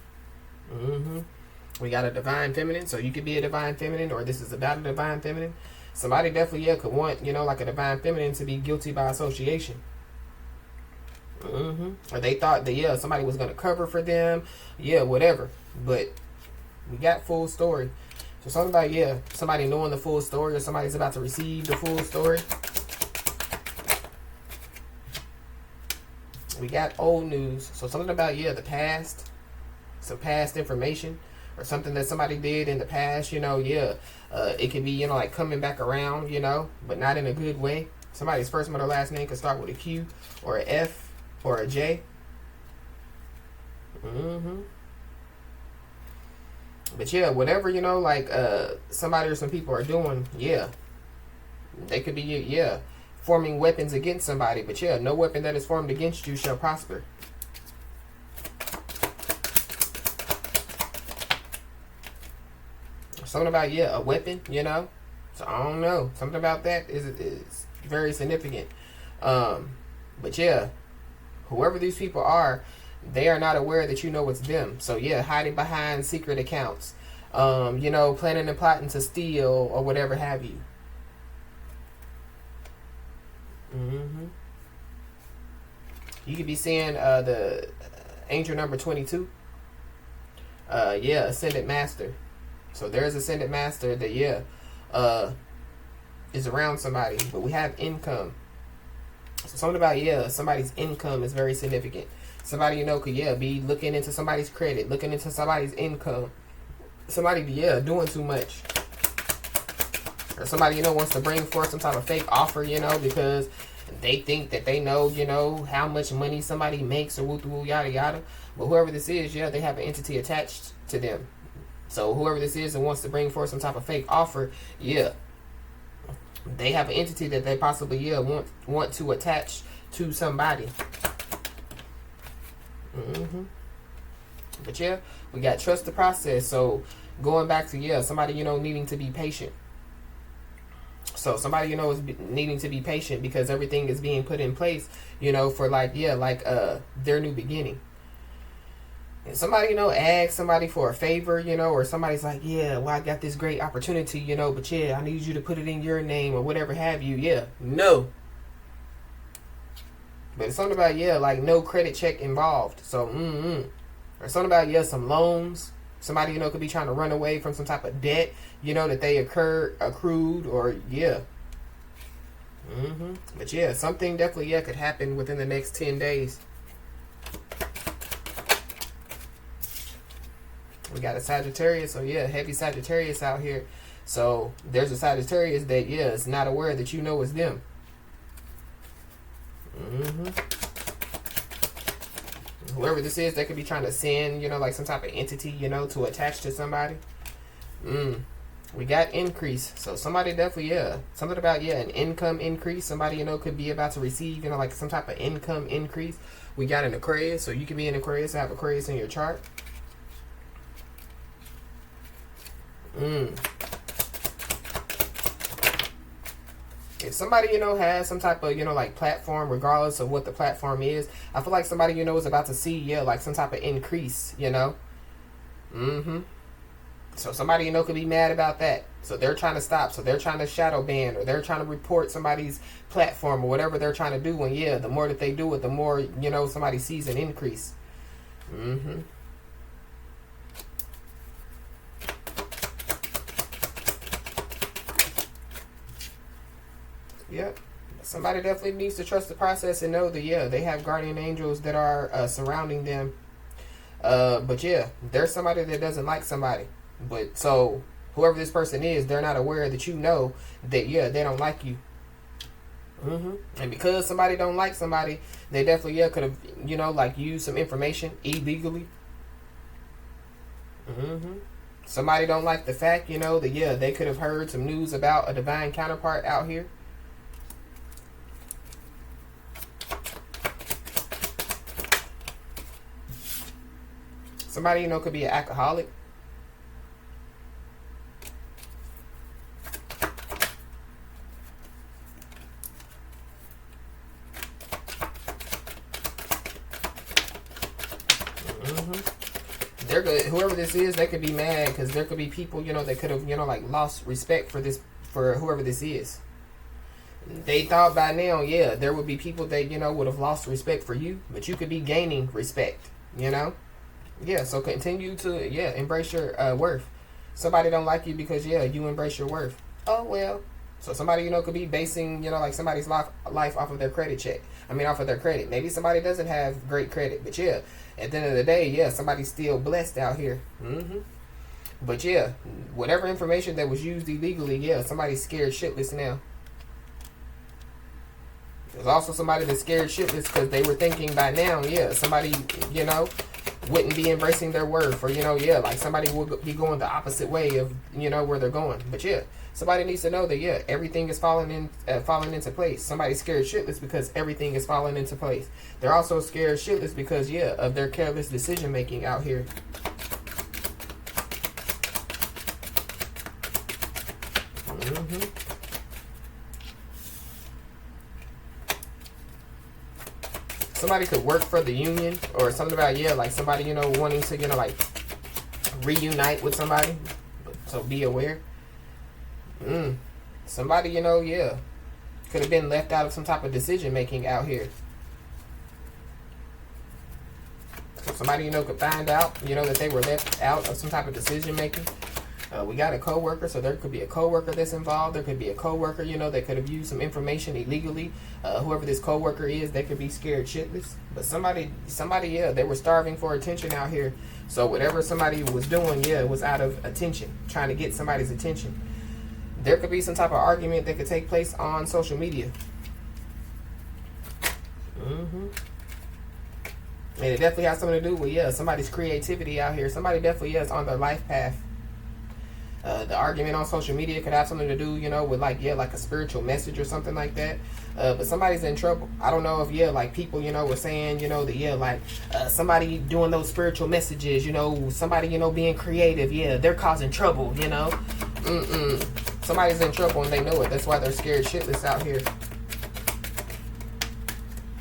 We got a divine feminine, so you could be a divine feminine, or this is about a divine feminine. Somebody definitely, yeah, could want, you know, like a divine feminine to be guilty by association. Or they thought that, yeah, somebody was going to cover for them. Yeah, whatever. But we got full story. So something about, yeah, somebody knowing the full story, or somebody's about to receive the full story. We got old news. So something about, yeah, the past. Some past information. or something that somebody did in the past, yeah. It could be, like coming back around, but not in a good way. Somebody's first, middle, last name could start with a Q or a F or a J. But yeah, whatever, like somebody or some people are doing, yeah. They could be, yeah, forming weapons against somebody. But yeah, no weapon that is formed against you shall prosper. Something about, yeah, a weapon, So I don't know. Something about that is very significant. But yeah, whoever these people are, they are not aware that you know it's them. So yeah, hiding behind secret accounts. Planning and plotting to steal or whatever have you. You could be seeing the angel number 22. Yeah, ascended master. So there's ascended master that, yeah, is around somebody. But we have income. So something about, yeah, somebody's income is very significant. Somebody, could, yeah, be looking into somebody's credit, looking into somebody's income. Somebody, yeah, doing too much. Or somebody, wants to bring forth some type of fake offer, because they think that they know, how much money somebody makes or woo yada yada. But whoever this is, yeah, they have an entity attached to them. So whoever this is that wants to bring forth some type of fake offer, yeah, they have an entity that they possibly, yeah, want to attach to somebody. But yeah, we got trust the process. So going back to, yeah, somebody, needing to be patient. So somebody, is needing to be patient because everything is being put in place, for their new beginning. And somebody, asks somebody for a favor, or somebody's like, yeah, well, I got this great opportunity, but yeah, I need you to put it in your name or whatever have you. Yeah, no. But it's something about, yeah, like no credit check involved. So, Or something about, yeah, some loans. Somebody, could be trying to run away from some type of debt, that they accrued, or, yeah. But, yeah, something definitely, yeah, could happen within the next 10 days. We got a Sagittarius, so, yeah, heavy Sagittarius out here. So, there's a Sagittarius that, yeah, is not aware that you know it's them. Whoever this is, they could be trying to send, like some type of entity, to attach to somebody. We got increase. So somebody definitely, yeah. Something about, yeah, an income increase. Somebody, could be about to receive, like some type of income increase. We got an Aquarius. So you can be an Aquarius, have Aquarius in your chart. If somebody, has some type of, like platform, regardless of what the platform is, I feel like somebody, is about to see, yeah, like some type of increase, So somebody, could be mad about that. So they're trying to stop. So they're trying to shadow ban, or they're trying to report somebody's platform or whatever they're trying to do. And yeah, the more that they do it, the more, somebody sees an increase. Yep. Somebody definitely needs to trust the process and know that, yeah, they have guardian angels that are surrounding them. But yeah, there's somebody that doesn't like somebody. But so whoever this person is, they're not aware that that, yeah, they don't like you. And because somebody don't like somebody, they definitely, yeah, could have, like used some information illegally. Somebody don't like the fact, that, yeah, they could have heard some news about a divine counterpart out here. Somebody, could be an alcoholic. Whoever this is, they could be mad because there could be people, that could have, like lost respect for whoever this is. They thought by now, yeah, there would be people that, would have lost respect for you, but you could be gaining respect, Yeah, so continue to, yeah, embrace your worth. Somebody don't like you because, yeah, you embrace your worth. Oh, well. So somebody, could be basing, like somebody's life off of their credit check. Off of their credit. Maybe somebody doesn't have great credit, but yeah, at the end of the day, yeah, somebody's still blessed out here. But yeah, whatever information that was used illegally, yeah, somebody's scared shitless now. There's also somebody that's scared shitless because they were thinking by now, yeah, somebody, you know, wouldn't be embracing their worth, or, you know, yeah, like somebody would be going the opposite way of, you know, where they're going. But yeah, somebody needs to know that, yeah, everything is falling into place. Somebody's scared shitless because everything is falling into place. They're also scared shitless because, yeah, of their careless decision making out here. Somebody could work for the union or something about, yeah, like somebody, you know, wanting to, you know, like reunite with somebody. So be aware. Somebody, you know, yeah, could have been left out of some type of decision making out here. So somebody, you know, could find out, you know, that they were left out of some type of decision making. We got a coworker, so there could be a coworker that's involved. There could be a coworker, you know, that could have used some information illegally. Whoever this coworker is, they could be scared shitless. But somebody, yeah, they were starving for attention out here. So whatever somebody was doing, yeah, it was out of attention, trying to get somebody's attention. There could be some type of argument that could take place on social media. And it definitely has something to do with, yeah, somebody's creativity out here. Somebody definitely is on their life path. The argument on social media could have something to do, you know, with like, yeah, like a spiritual message or something like that. But somebody's in trouble. I don't know if, yeah, like people, you know, were saying, you know, that, yeah, like somebody doing those spiritual messages, you know, somebody, you know, being creative, yeah, they're causing trouble, you know. Somebody's in trouble and they know it. That's why they're scared shitless out here.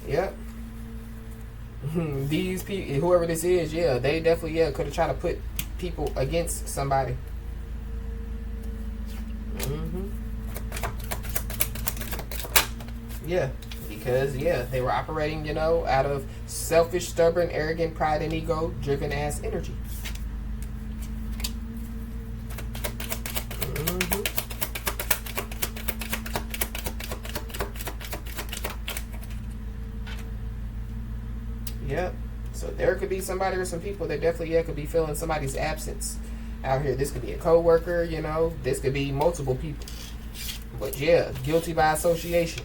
Yep. These people, whoever this is, yeah, they definitely, yeah, could have tried to put people against somebody. Yeah, because, yeah, they were operating, you know, out of selfish, stubborn, arrogant, pride, and ego driven ass energy. Yep. So there could be somebody or some people that definitely, yeah, could be feeling somebody's absence out here. This could be a coworker, you know. This could be multiple people. But yeah, guilty by association.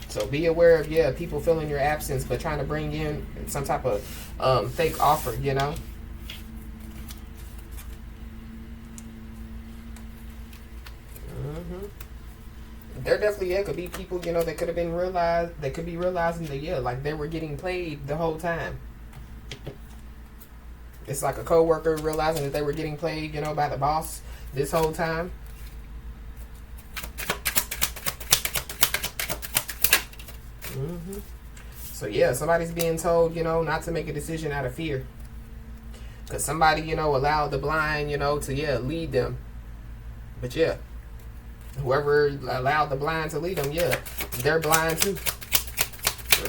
So be aware of, yeah, people feeling your absence but trying to bring in some type of fake offer, you know. There definitely, yeah, could be people, you know, that could have been realized, they could be realizing that, yeah, like they were getting played the whole time. It's like a coworker realizing that they were getting played, you know, by the boss this whole time. So yeah, somebody's being told, you know, not to make a decision out of fear. Because somebody, you know, allowed the blind, you know, to, yeah, lead them. But yeah, whoever allowed the blind to lead them, yeah, they're blind too.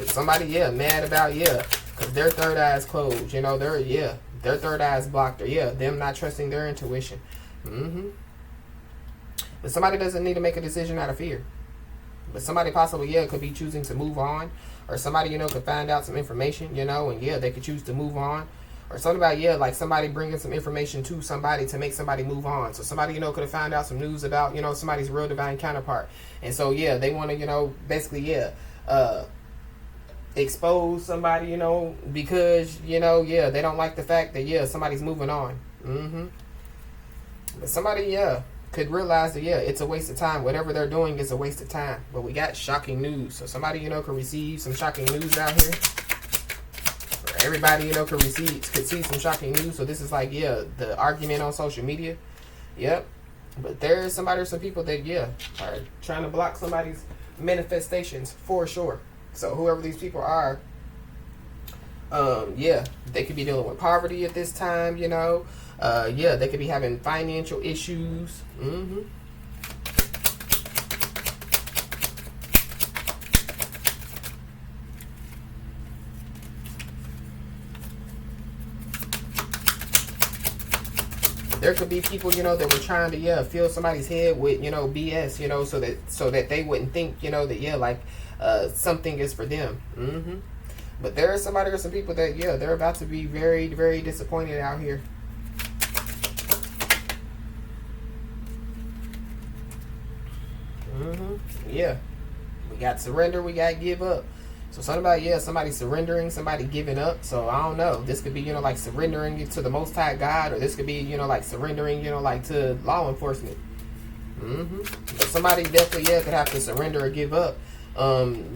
Somebody, yeah, mad about, yeah, because their third eye's closed, you know, their third eye's blocked, or yeah, them not trusting their intuition. But somebody doesn't need to make a decision out of fear. But somebody possibly, yeah, could be choosing to move on. Or somebody, you know, could find out some information, you know, and yeah, they could choose to move on. Or something about, yeah, like somebody bringing some information to somebody to make somebody move on. So somebody, you know, could have found out some news about, you know, somebody's real divine counterpart. And so, yeah, they want to, you know, basically, yeah, expose somebody, you know, because, you know, yeah, they don't like the fact that, yeah, somebody's moving on. But somebody, yeah, could realize that, yeah, it's a waste of time. Whatever they're doing is a waste of time. But we got shocking news. So somebody, you know, could receive some shocking news out here. Or everybody, you know, could see some shocking news. So this is like, yeah, the argument on social media. Yep. But there is somebody or some people that, yeah, are trying to block somebody's manifestations for sure. So whoever these people are, yeah, they could be dealing with poverty at this time, you know. Yeah, they could be having financial issues. There could be people, you know, that were trying to, yeah, fill somebody's head with, you know, BS, you know, so that they wouldn't think, you know, that, yeah, like something is for them. But there is somebody or some people that, yeah, they're about to be very, very disappointed out here. Yeah. We got surrender, we got give up. So something about, yeah, somebody surrendering, somebody giving up. So I don't know. This could be, like surrendering to the Most High God, or this could be, like surrendering, like to law enforcement. But somebody definitely, yeah, could have to surrender or give up.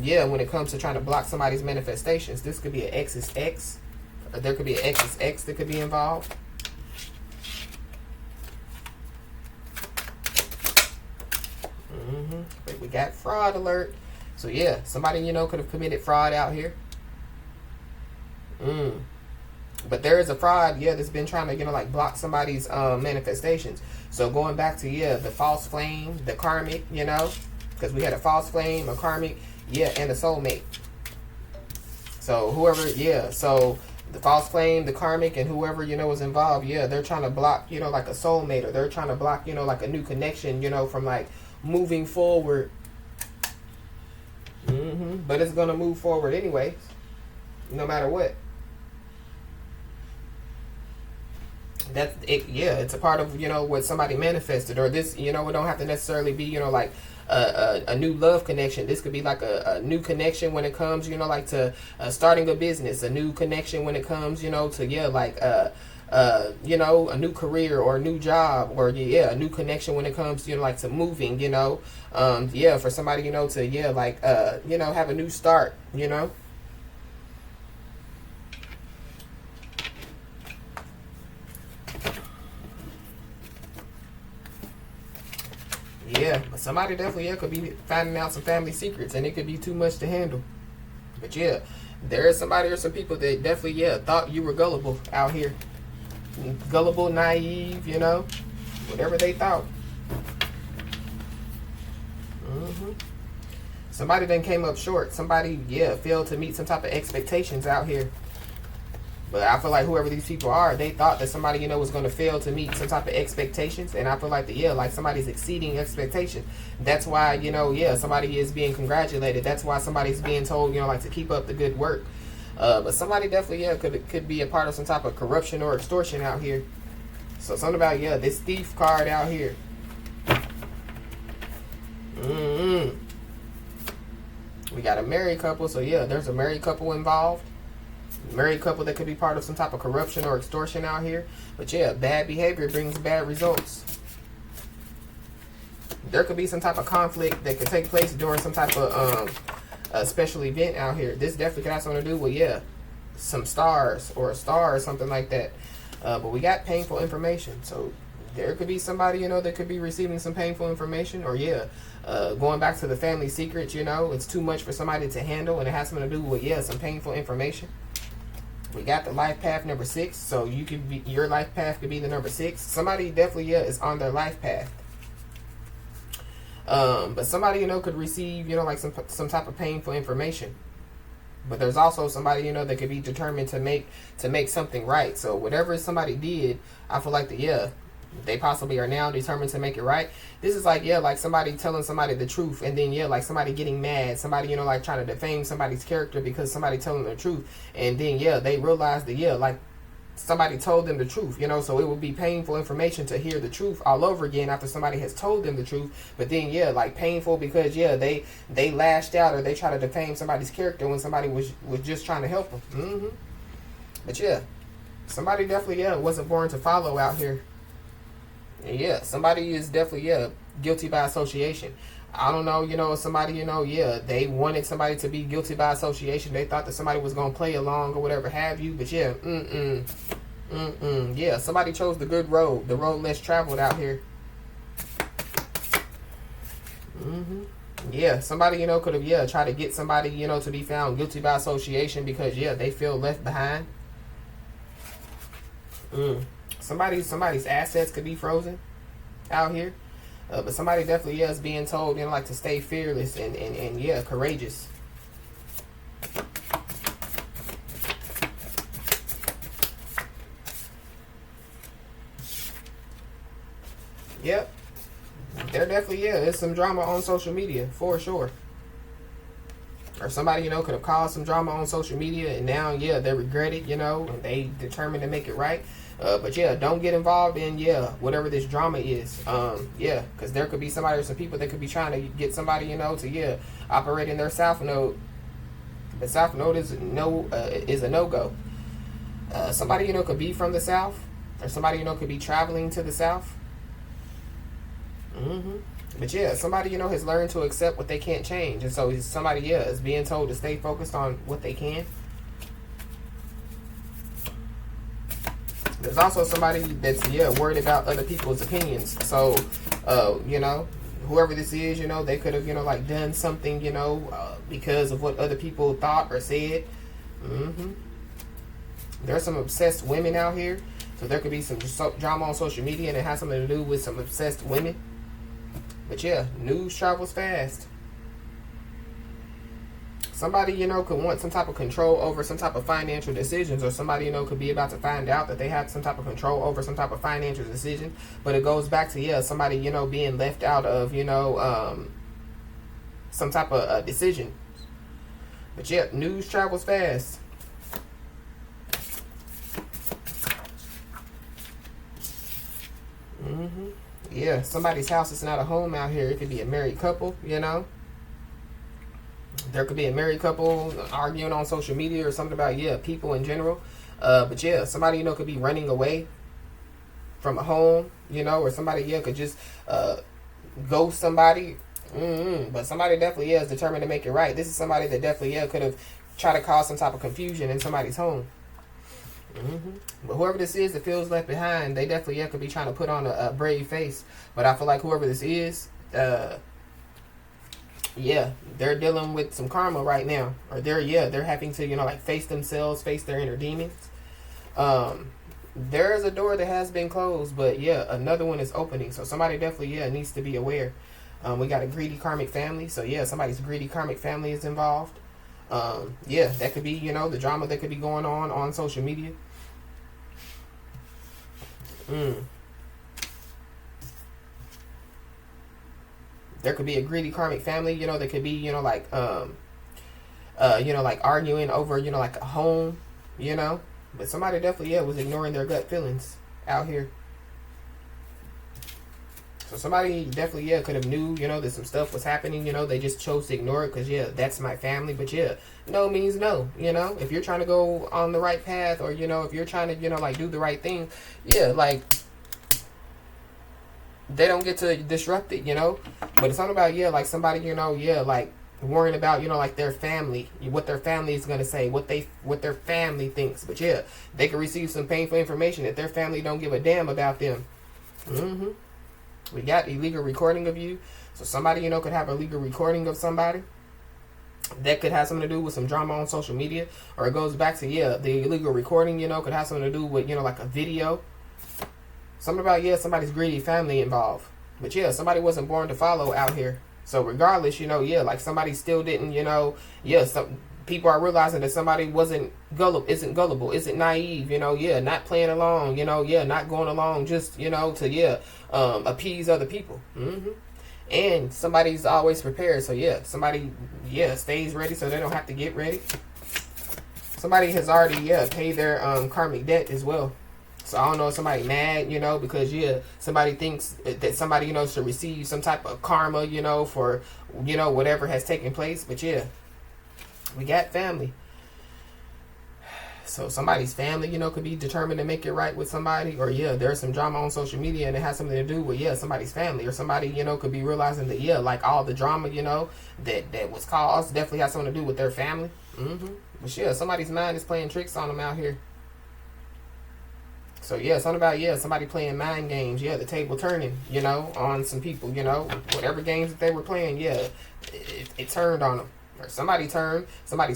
Yeah, when it comes to trying to block somebody's manifestations, this could be an X's X. Or there could be an X's X that could be involved. But we got fraud alert. So yeah, somebody, could have committed fraud out here. But there is a fraud, yeah, that's been trying to, like block somebody's manifestations. So going back to, yeah, the false flame, the karmic, because we had a false flame, a karmic, yeah, and a soulmate. So whoever, yeah, so the false flame, the karmic, and whoever, was involved, yeah, they're trying to block, like a soulmate, or they're trying to block, like a new connection, from like moving forward. But it's going to move forward anyways, no matter what. That's it. Yeah, it's a part of, what somebody manifested. Or this, it don't have to necessarily be, like a new love connection. This could be like a new connection when it comes, like to starting a business, a new connection when it comes, to, yeah, like a new career or a new job, or yeah, a new connection when it comes to, like to moving, yeah, for somebody, to, yeah, like have a new start, Yeah, but somebody definitely, yeah, could be finding out some family secrets, and it could be too much to handle. But yeah, there is somebody or some people that definitely, yeah, thought you were gullible out here. Gullible, naive, whatever they thought. Somebody then came up short. Somebody, yeah, failed to meet some type of expectations out here. But I feel like whoever these people are, they thought that somebody, was going to fail to meet some type of expectations. And I feel like, like somebody's exceeding expectations. That's why, yeah, somebody is being congratulated. That's why somebody's being told, like to keep up the good work. But somebody definitely, yeah, could be a part of some type of corruption or extortion out here. So something about, yeah, this thief card out here. We got a married couple. So yeah, there's a married couple involved. Married couple that could be part of some type of corruption or extortion out here. But yeah, bad behavior brings bad results. There could be some type of conflict that could take place during some type of a special event out here. This definitely could have something to do with, yeah, some stars or a star or something like that. But we got painful information. So there could be somebody, that could be receiving some painful information. Or yeah, going back to the family secrets, it's too much for somebody to handle, and it has something to do with, yeah, some painful information. We got the life path number 6, so you could be, your life path could be the number 6. Somebody definitely, yeah, is on their life path. But somebody, could receive, like some type of painful information. But there's also somebody, that could be determined to make something right. So whatever somebody did, I feel like they possibly are now determined to make it right. This is like, yeah, like somebody telling somebody the truth, and then, yeah, like somebody getting mad, somebody, like trying to defame somebody's character because somebody telling the truth, and then, yeah, they realize that, yeah, like somebody told them the truth, so it would be painful information to hear the truth all over again after somebody has told them the truth. But then, yeah, like painful because, yeah, they lashed out, or they try to defame somebody's character when somebody was just trying to help them. But yeah, somebody definitely, yeah, wasn't born to follow out here. Yeah, somebody is definitely, yeah, guilty by association. I don't know, somebody, yeah, they wanted somebody to be guilty by association. They thought that somebody was going to play along or whatever have you. But yeah, yeah, somebody chose the good road, the road less traveled out here. Yeah, somebody, could have, yeah, tried to get somebody, to be found guilty by association because, yeah, they feel left behind. Somebody's assets could be frozen out here. But somebody definitely, yeah, is being told, like to stay fearless and yeah, courageous. Yep. There definitely, yeah, there's some drama on social media, for sure. Or somebody, could have caused some drama on social media, and now, yeah, they regret it, and they determined to make it right. But yeah, don't get involved in, whatever this drama is. Because there could be somebody or some people that could be trying to get somebody, to, operate in their south node. The south node is a no-go. Somebody, could be from the south, or somebody, could be traveling to the south. But yeah, somebody, has learned to accept what they can't change. And so somebody, is being told to stay focused on what they can. There's also somebody that's, worried about other people's opinions. So, whoever this is, they could have, like done something, because of what other people thought or said. There's some obsessed women out here. So there could be some drama on social media, and it has something to do with some obsessed women. But yeah, news travels fast. Somebody, could want some type of control over some type of financial decisions, or somebody, could be about to find out that they have some type of control over some type of financial decision. But it goes back to, somebody, being left out of, some type of decision. But yeah, news travels fast. Yeah, somebody's house is not a home out here. It could be a married couple, There could be a married couple arguing on social media or something about, people in general. But yeah, somebody, could be running away from a home, or somebody, could just ghost somebody. But somebody definitely, is determined to make it right. This is somebody that definitely, could have tried to cause some type of confusion in somebody's home. But whoever this is that feels left behind, they definitely, could be trying to put on a brave face. But I feel like whoever this is, they're dealing with some karma right now, or they're having to face themselves, face their inner demons. There is a door that has been closed, but another one is opening. So somebody definitely needs to be aware. We got a greedy karmic family, so somebody's greedy karmic family is involved. That could be the drama that could be going on social media. There could be a greedy karmic family, that could be, like arguing over, like a home, But somebody definitely, was ignoring their gut feelings out here. So somebody definitely, could have knew, that some stuff was happening, they just chose to ignore it because, that's my family. But, no means no, If you're trying to go on the right path, or, if you're trying to, like, do the right thing, like, they don't get to disrupt it, But it's not about, like, somebody, like, worrying about, like, their family, what their family is going to say, what their family thinks. But, they can receive some painful information that their family don't give a damn about them. We got illegal recording of you. So somebody, could have a legal recording of somebody. That could have something to do with some drama on social media. Or it goes back to, the illegal recording, could have something to do with, like a video. Something about, somebody's greedy family involved. But, somebody wasn't born to follow out here. So regardless, like somebody still didn't, some people are realizing that somebody isn't gullible, isn't naive, not playing along, not going along just, to, appease other people. And somebody's always prepared. So, somebody, stays ready so they don't have to get ready. Somebody has already, paid their karmic debt as well. So I don't know if somebody mad, because somebody thinks that somebody, should receive some type of karma, for, whatever has taken place. But we got family. So somebody's family, could be determined to make it right with somebody. Or there's some drama on social media and it has something to do with somebody's family. Or somebody, could be realizing that like all the drama, that was caused definitely has something to do with their family. But somebody's mind is playing tricks on them out here. So something about somebody playing mind games, the table turning, on some people, whatever games that they were playing, it turned on them. Or somebody's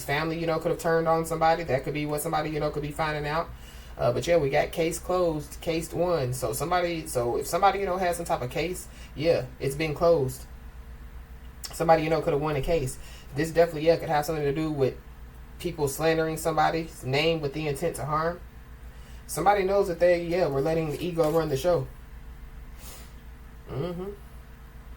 family, could have turned on somebody. That could be what somebody, could be finding out. But we got case closed, case won. So if somebody, has some type of case, it's been closed. Somebody, could have won a case. This definitely, could have something to do with people slandering somebody's name with the intent to harm. Somebody knows that they, were letting the ego run the show.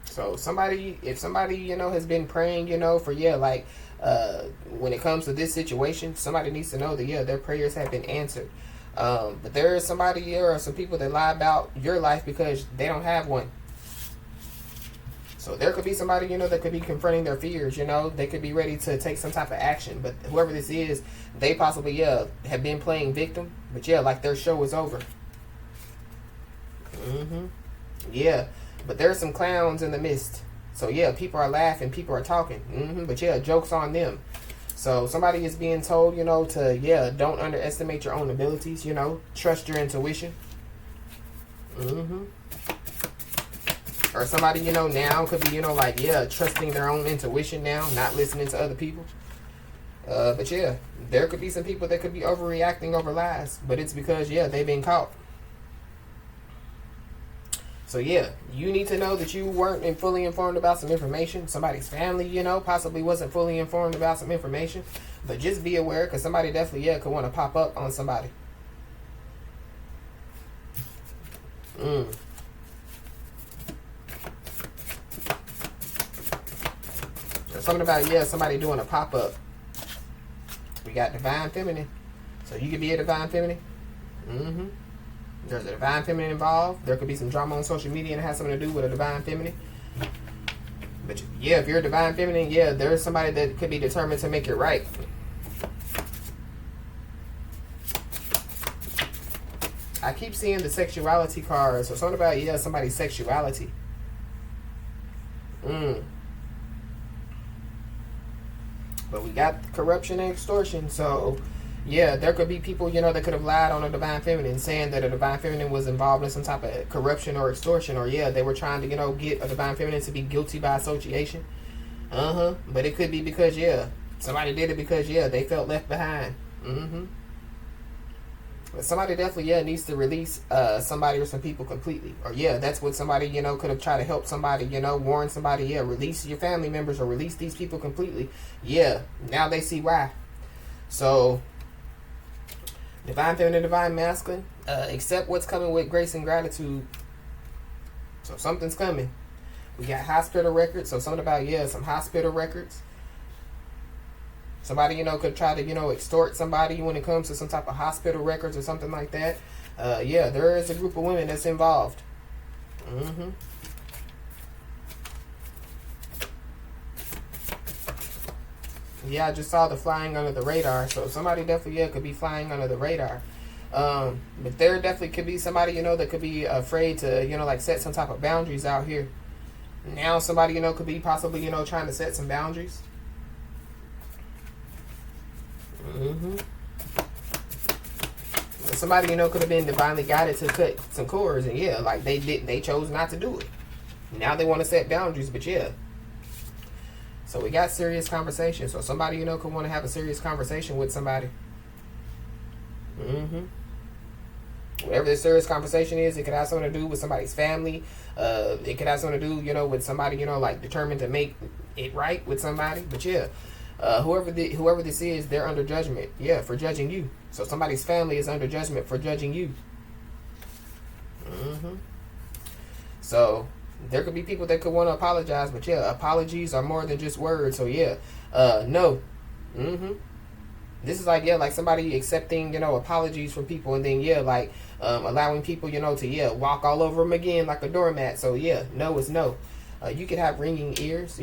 So if somebody, has been praying, for, when it comes to this situation, somebody needs to know that, their prayers have been answered. But there is somebody here or some people that lie about your life because they don't have one. So there could be somebody, that could be confronting their fears, They could be ready to take some type of action. But whoever this is, they possibly, have been playing victim. But like their show is over. Yeah. But there's some clowns in the midst. So people are laughing, people are talking. But joke's on them. So somebody is being told, to, don't underestimate your own abilities, trust your intuition. Or somebody, now could be, trusting their own intuition now, not listening to other people. But there could be some people that could be overreacting over lies, but it's because, they've been caught. So you need to know that you weren't fully informed about some information. Somebody's family, possibly wasn't fully informed about some information. But just be aware, because somebody definitely, could want to pop up on somebody. Something about, somebody doing a pop-up. We got divine feminine. So you could be a divine feminine. There's a divine feminine involved. There could be some drama on social media and it has something to do with a divine feminine. But if you're a divine feminine, there's somebody that could be determined to make it right. I keep seeing the sexuality cards. So something about, somebody's sexuality. But we got corruption and extortion. So, there could be people, that could have lied on a divine feminine, saying that a divine feminine was involved in some type of corruption or extortion. Or, they were trying to, get a divine feminine to be guilty by association. But it could be because, somebody did it because, they felt left behind. But somebody definitely, needs to release somebody or some people completely. Or, that's what somebody, could have tried to help somebody, warn somebody, release your family members or release these people completely. Now they see why. So, divine feminine, divine masculine, accept what's coming with grace and gratitude. So, something's coming. We got hospital records. So, something about, some hospital records. Somebody, could try to, extort somebody when it comes to some type of hospital records or something like that. There is a group of women that's involved. I just saw the flying under the radar. So somebody definitely, could be flying under the radar. But there definitely could be somebody, that could be afraid to, set some type of boundaries out here. Now somebody, could be possibly, trying to set some boundaries. Somebody, could have been divinely guided to cut some cords, and they chose not to do it. Now they want to set boundaries, but So we got serious conversation. So somebody, could want to have a serious conversation with somebody. Whatever the serious conversation is, it could have something to do with somebody's family. It could have something to do, with somebody, determined to make it right with somebody. But whoever this is, they're under judgment. For judging you. So somebody's family is under judgment for judging you. So there could be people that could want to apologize, but apologies are more than just words. So no. This is like somebody accepting, apologies from people, and then allowing people, to walk all over them again like a doormat. So no is no. You could have ringing ears,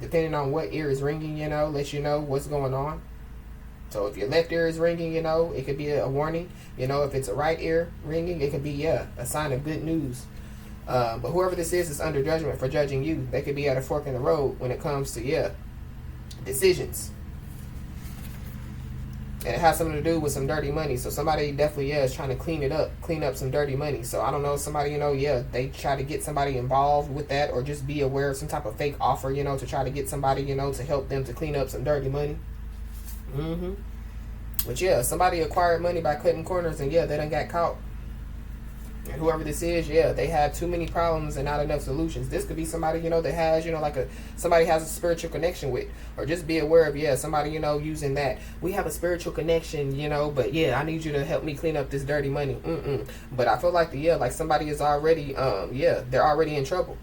depending on what ear is ringing, let you know what's going on. So if your left ear is ringing, it could be a warning. If it's a right ear ringing, it could be a sign of good news. But whoever this is under judgment for judging you. They could be at a fork in the road when it comes to decisions. And it has something to do with some dirty money. So somebody definitely is trying to clean up some dirty money. So I don't know, somebody, they try to get somebody involved with that, or just be aware of some type of fake offer, to try to get somebody, to help them to clean up some dirty money. But somebody acquired money by cutting corners, and they done got caught. And whoever this is, they have too many problems and not enough solutions. This could be somebody, that has, somebody has a spiritual connection with. Or just be aware of, somebody, using that. We have a spiritual connection, but I need you to help me clean up this dirty money. But I feel like somebody is already, they're already in trouble.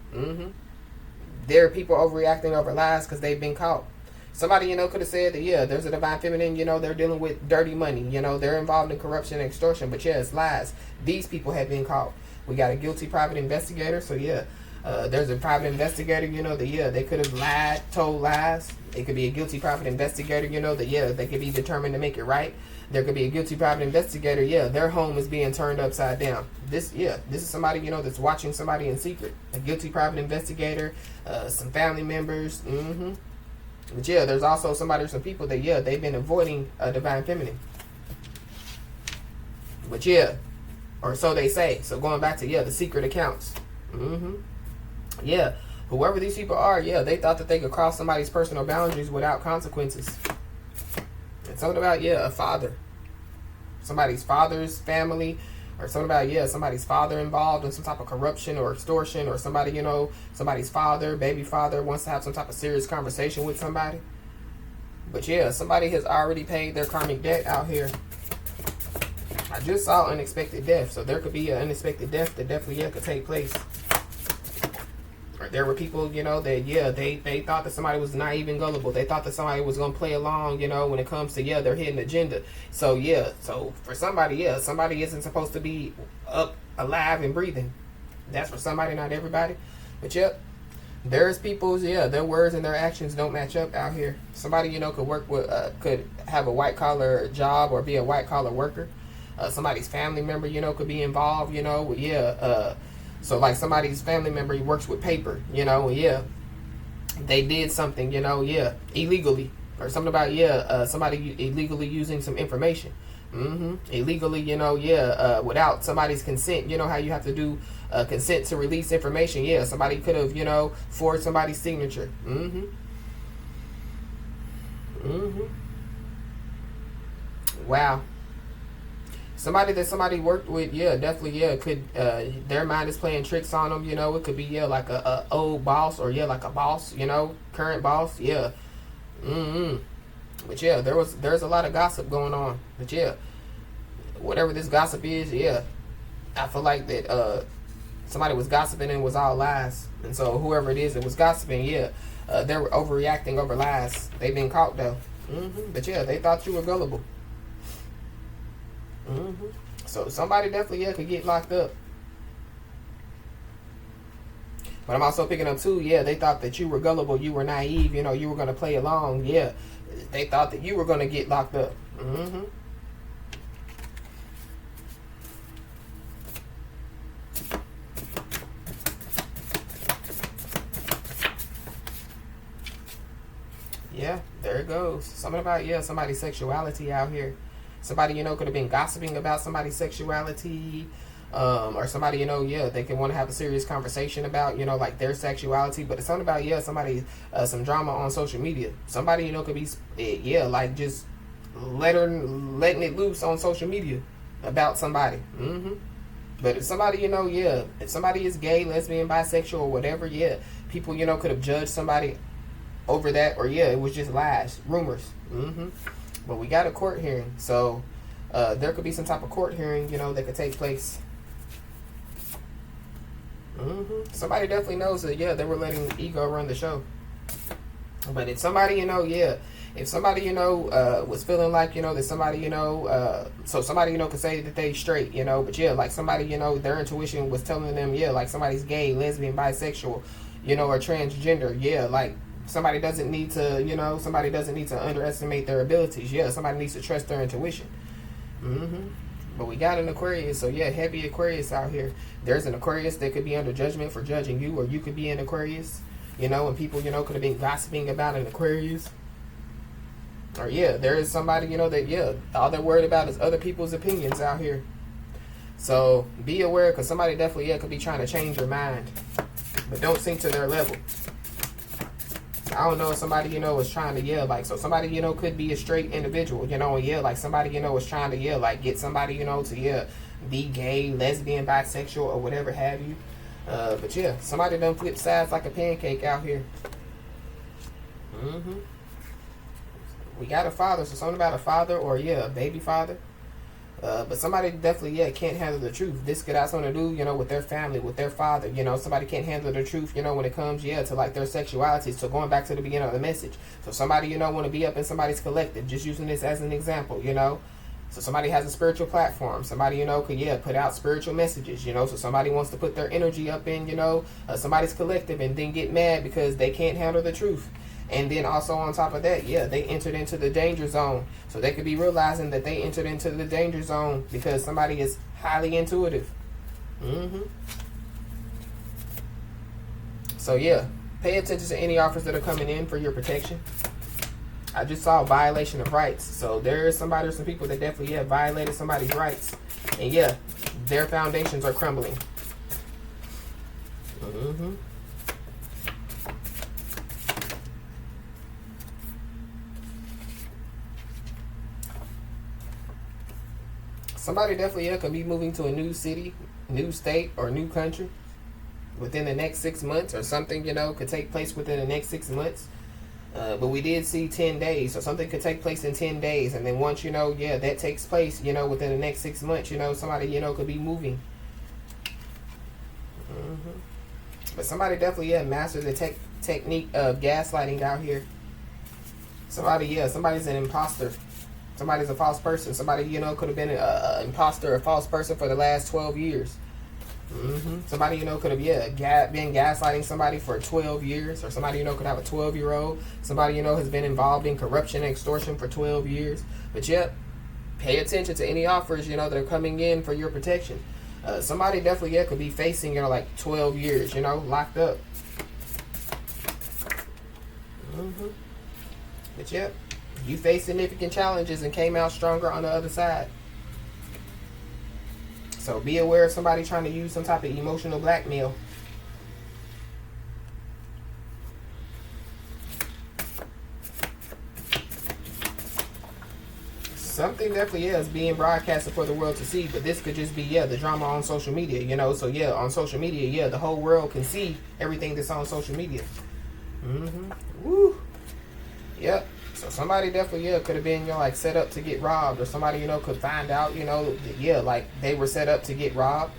There are people overreacting over lies because they've been caught. Somebody, could have said that, there's a divine feminine, they're dealing with dirty money, they're involved in corruption and extortion, but it's lies. These people have been caught. We got a guilty private investigator, so there's a private investigator, they could have lied, told lies. It could be a guilty private investigator, they could be determined to make it right. There could be a guilty private investigator, their home is being turned upside down. This is somebody, that's watching somebody in secret. A guilty private investigator, some family members, But there's also somebody or some people that, they've been avoiding a divine feminine. But or so they say. So going back to, the secret accounts. Whoever these people are, they thought that they could cross somebody's personal boundaries without consequences. It's something about, a father. Somebody's father's family. Or something about, somebody's father involved in some type of corruption or extortion. Or somebody, somebody's father, baby father, wants to have some type of serious conversation with somebody. But somebody has already paid their karmic debt out here. I just saw unexpected death. So there could be an unexpected death that definitely, could take place. Or there were people, that, they thought that somebody was naive and gullible. They thought that somebody was going to play along, when it comes to, their hidden agenda. So, so for somebody, somebody isn't supposed to be up, alive, and breathing. That's for somebody, not everybody. But, there's people's, their words and their actions don't match up out here. Somebody, could work with, could have a white-collar job or be a white-collar worker. Somebody's family member, could be involved, so like somebody's family member, he works with paper, they did something, illegally, or something about, somebody illegally using some information, illegally, without somebody's consent. How you have to do consent to release information. Somebody could have, forged somebody's signature. Wow. Somebody that somebody worked with, definitely, could, their mind is playing tricks on them, it could be, like a old boss, or, like a boss, current boss, But, there's a lot of gossip going on, but, whatever this gossip is, I feel like that, somebody was gossiping and it was all lies, and so whoever it is that was gossiping, they were overreacting over lies. They've been caught, though, but, they thought you were gullible. So somebody definitely could get locked up. But I'm also picking up too, they thought that you were gullible, you were naive, you were going to play along. They thought that you were going to get locked up. There it goes. Something about, somebody's sexuality out here. Somebody, could have been gossiping about somebody's sexuality, or somebody, they can want to have a serious conversation about, like their sexuality, but it's something about, somebody, some drama on social media. Somebody, could be, like just letting it loose on social media about somebody. But if somebody, if somebody is gay, lesbian, bisexual, or whatever, people, could have judged somebody over that, or it was just lies, rumors. But we got a court hearing, so there could be some type of court hearing, that could take place. Somebody definitely knows that, they were letting ego run the show. But if somebody, if somebody, was feeling like, that somebody, so somebody, could say that they straight, but like somebody, their intuition was telling them, like somebody's gay, lesbian, bisexual, or transgender, like somebody doesn't need to, somebody doesn't need to underestimate their abilities. Somebody needs to trust their intuition. But we got an Aquarius, so heavy Aquarius out here. There's an Aquarius that could be under judgment for judging you, or you could be an Aquarius, and people, could have been gossiping about an Aquarius. Or there is somebody, that, all they're worried about is other people's opinions out here. So be aware, because somebody definitely, could be trying to change your mind, but don't sink to their level. I don't know if somebody, is trying to, like, so somebody, could be a straight individual, like somebody, is trying to, like, get somebody, to, be gay, lesbian, bisexual, or whatever have you. But somebody done flip sides like a pancake out here. We got a father, so something about a father, or a baby father. But somebody definitely, can't handle the truth. This could have something to do, with their family, with their father. Somebody can't handle the truth, when it comes, to like their sexuality. So going back to the beginning of the message. So somebody, want to be up in somebody's collective. Just using this as an example, So somebody has a spiritual platform. Somebody, could, put out spiritual messages, So somebody wants to put their energy up in, somebody's collective and then get mad because they can't handle the truth. And then also on top of that, they entered into the danger zone. So they could be realizing that they entered into the danger zone because somebody is highly intuitive. So pay attention to any offers that are coming in for your protection. I just saw a violation of rights. So there is somebody or some people that definitely violated somebody's rights. And their foundations are crumbling. Somebody definitely could be moving to a new city, new state, or new country within the next 6 months, or something, could take place within the next 6 months. But we did see 10 days, so something could take place in 10 days. And then once, that takes place, within the next 6 months, somebody, could be moving. But somebody definitely, mastered the technique of gaslighting out here. Somebody, somebody's an imposter. Somebody's a false person. Somebody, could have been an imposter, a false person for the last 12 years. Somebody, could have, been gaslighting somebody for 12 years. Or somebody, could have a 12-year-old. Somebody, has been involved in corruption and extortion for 12 years. But pay attention to any offers, that are coming in for your protection. Somebody definitely, could be facing, like 12 years, locked up. But you faced significant challenges and came out stronger on the other side. So be aware of somebody trying to use some type of emotional blackmail. Something definitely is being broadcasted for the world to see, but this could just be, the drama on social media, So, on social media, the whole world can see everything that's on social media. Woo. Yep. So somebody definitely, could have been, like set up to get robbed, or somebody, could find out, like they were set up to get robbed.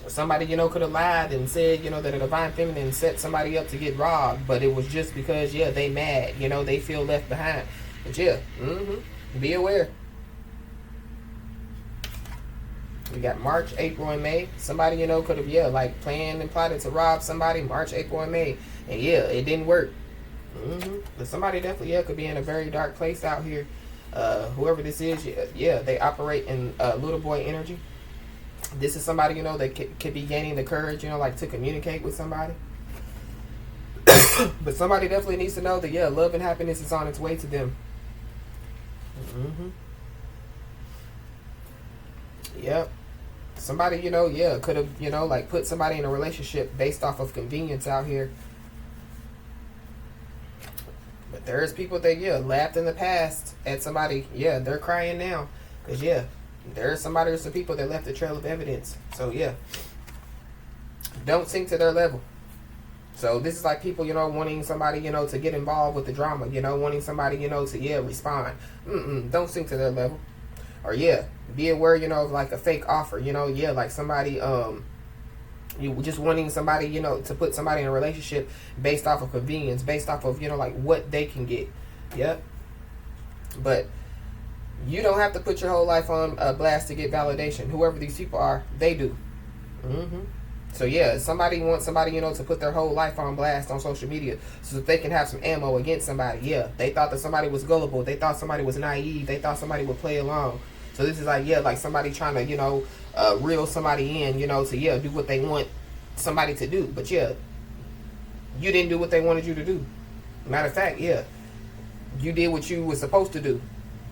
Somebody, could have lied and said, that a divine feminine set somebody up to get robbed, but it was just because, they mad, they feel left behind. But be aware. We got March, April, and May. Somebody, could have, like planned and plotted to rob somebody March, April, and May. And it didn't work. But somebody definitely, could be in a very dark place out here. Whoever this is, they operate in little boy energy. This is somebody, that could be gaining the courage, like to communicate with somebody. But somebody definitely needs to know that, love and happiness is on its way to them. Yep. Somebody, could have, like put somebody in a relationship based off of convenience out here. But there's people that, laughed in the past at somebody. They're crying now. Because, there's somebody or some people that left a trail of evidence. So, don't sink to their level. So, this is like people, wanting somebody, to get involved with the drama. Wanting somebody, to, respond. Don't sink to their level. Or, be aware, of like a fake offer. Like somebody, you just wanting somebody, to put somebody in a relationship based off of convenience, based off of, like what they can get. But you don't have to put your whole life on blast to get validation. Whoever these people are, they do. So somebody wants somebody, to put their whole life on blast on social media so that they can have some ammo against somebody. They thought that somebody was gullible. They thought somebody was naive. They thought somebody would play along. So this is like, like somebody trying to, reel somebody in, to, do what they want somebody to do. But you didn't do what they wanted you to do. Matter of fact, you did what you were supposed to do.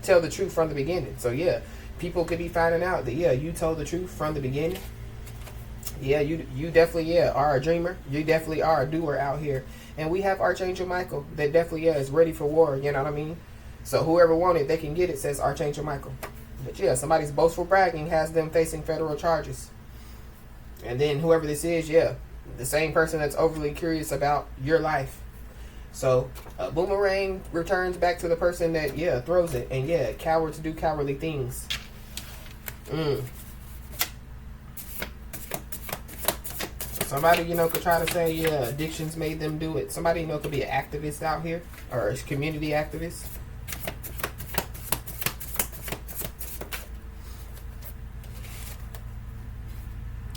Tell the truth from the beginning. So people could be finding out that you told the truth from the beginning. You definitely are a dreamer. You definitely are a doer out here. And we have Archangel Michael that definitely is ready for war. You know what I mean? So whoever wanted, they can get it, says Archangel Michael. But somebody's boastful bragging has them facing federal charges. And then whoever this is, the same person that's overly curious about your life. So a boomerang returns back to the person that, yeah, throws it. And yeah, cowards do cowardly things. Somebody, could try to say, yeah, addictions made them do it. Somebody, could be an activist out here, or a community activist.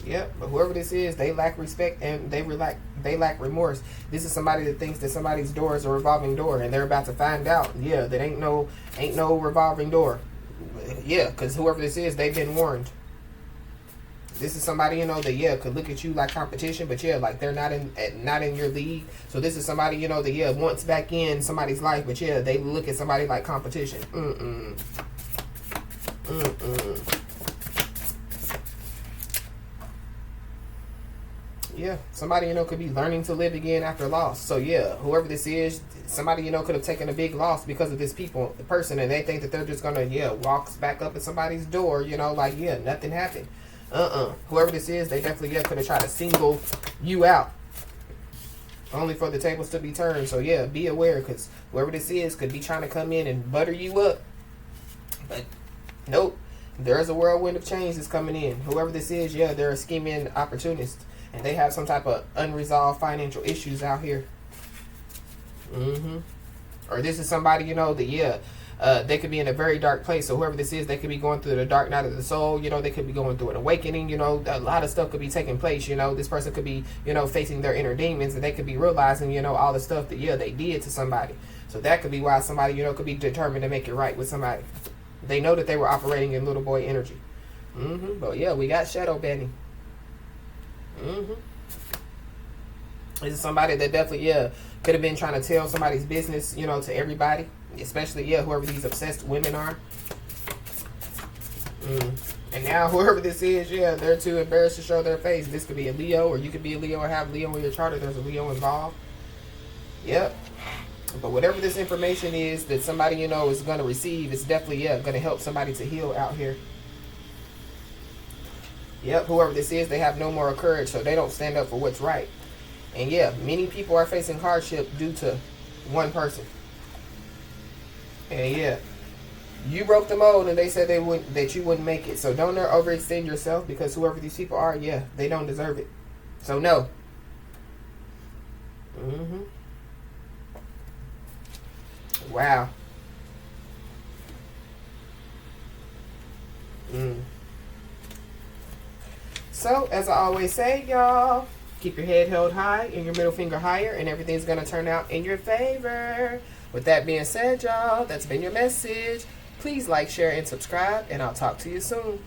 Yep, but whoever this is, they lack respect and they lack remorse. This is somebody that thinks that somebody's door is a revolving door, and they're about to find out, yeah, that ain't no revolving door. Yeah, because whoever this is, they've been warned. This is somebody, that, yeah, could look at you like competition, but yeah, like they're not in your league. So this is somebody, that, yeah, wants back in somebody's life, but yeah, they look at somebody like competition. Yeah, somebody, could be learning to live again after loss. So yeah, whoever this is, somebody, could have taken a big loss because of this person, and they think that they're just gonna, yeah, walk back up at somebody's door, like, yeah, nothing happened. Whoever this is, they definitely, yeah, could have tried to single you out, only for the tables to be turned. So yeah, be aware, because whoever this is could be trying to come in and butter you up. But nope, there's a whirlwind of change that's coming in. Whoever this is, yeah, they're a scheming opportunist, and they have some type of unresolved financial issues out here. Or this is somebody, that, yeah, they could be in a very dark place. So whoever this is, they could be going through the dark night of the soul. They could be going through an awakening. A lot of stuff could be taking place. This person could be, facing their inner demons, and they could be realizing, all the stuff that, yeah, they did to somebody. So that could be why somebody, could be determined to make it right with somebody. They know that they were operating in little boy energy. But yeah, we got shadow banning. This is somebody that definitely, yeah, could have been trying to tell somebody's business, to everybody. Especially, yeah, whoever these obsessed women are. And now whoever this is, yeah, they're too embarrassed to show their face. This could be a Leo, or you could be a Leo or have Leo in your chart, or there's a Leo involved. Yep. But whatever this information is that somebody, is going to receive, it's definitely, yeah, going to help somebody to heal out here. Yep, whoever this is, they have no moral courage, so they don't stand up for what's right. And yeah, many people are facing hardship due to one person. And yeah, you broke the mold, and they said that you wouldn't make it. So don't overextend yourself, because whoever these people are, yeah, they don't deserve it. So no. Wow. So as I always say, y'all, keep your head held high and your middle finger higher, and everything's gonna turn out in your favor. With that being said, y'all, that's been your message. Please like, share, and subscribe, and I'll talk to you soon.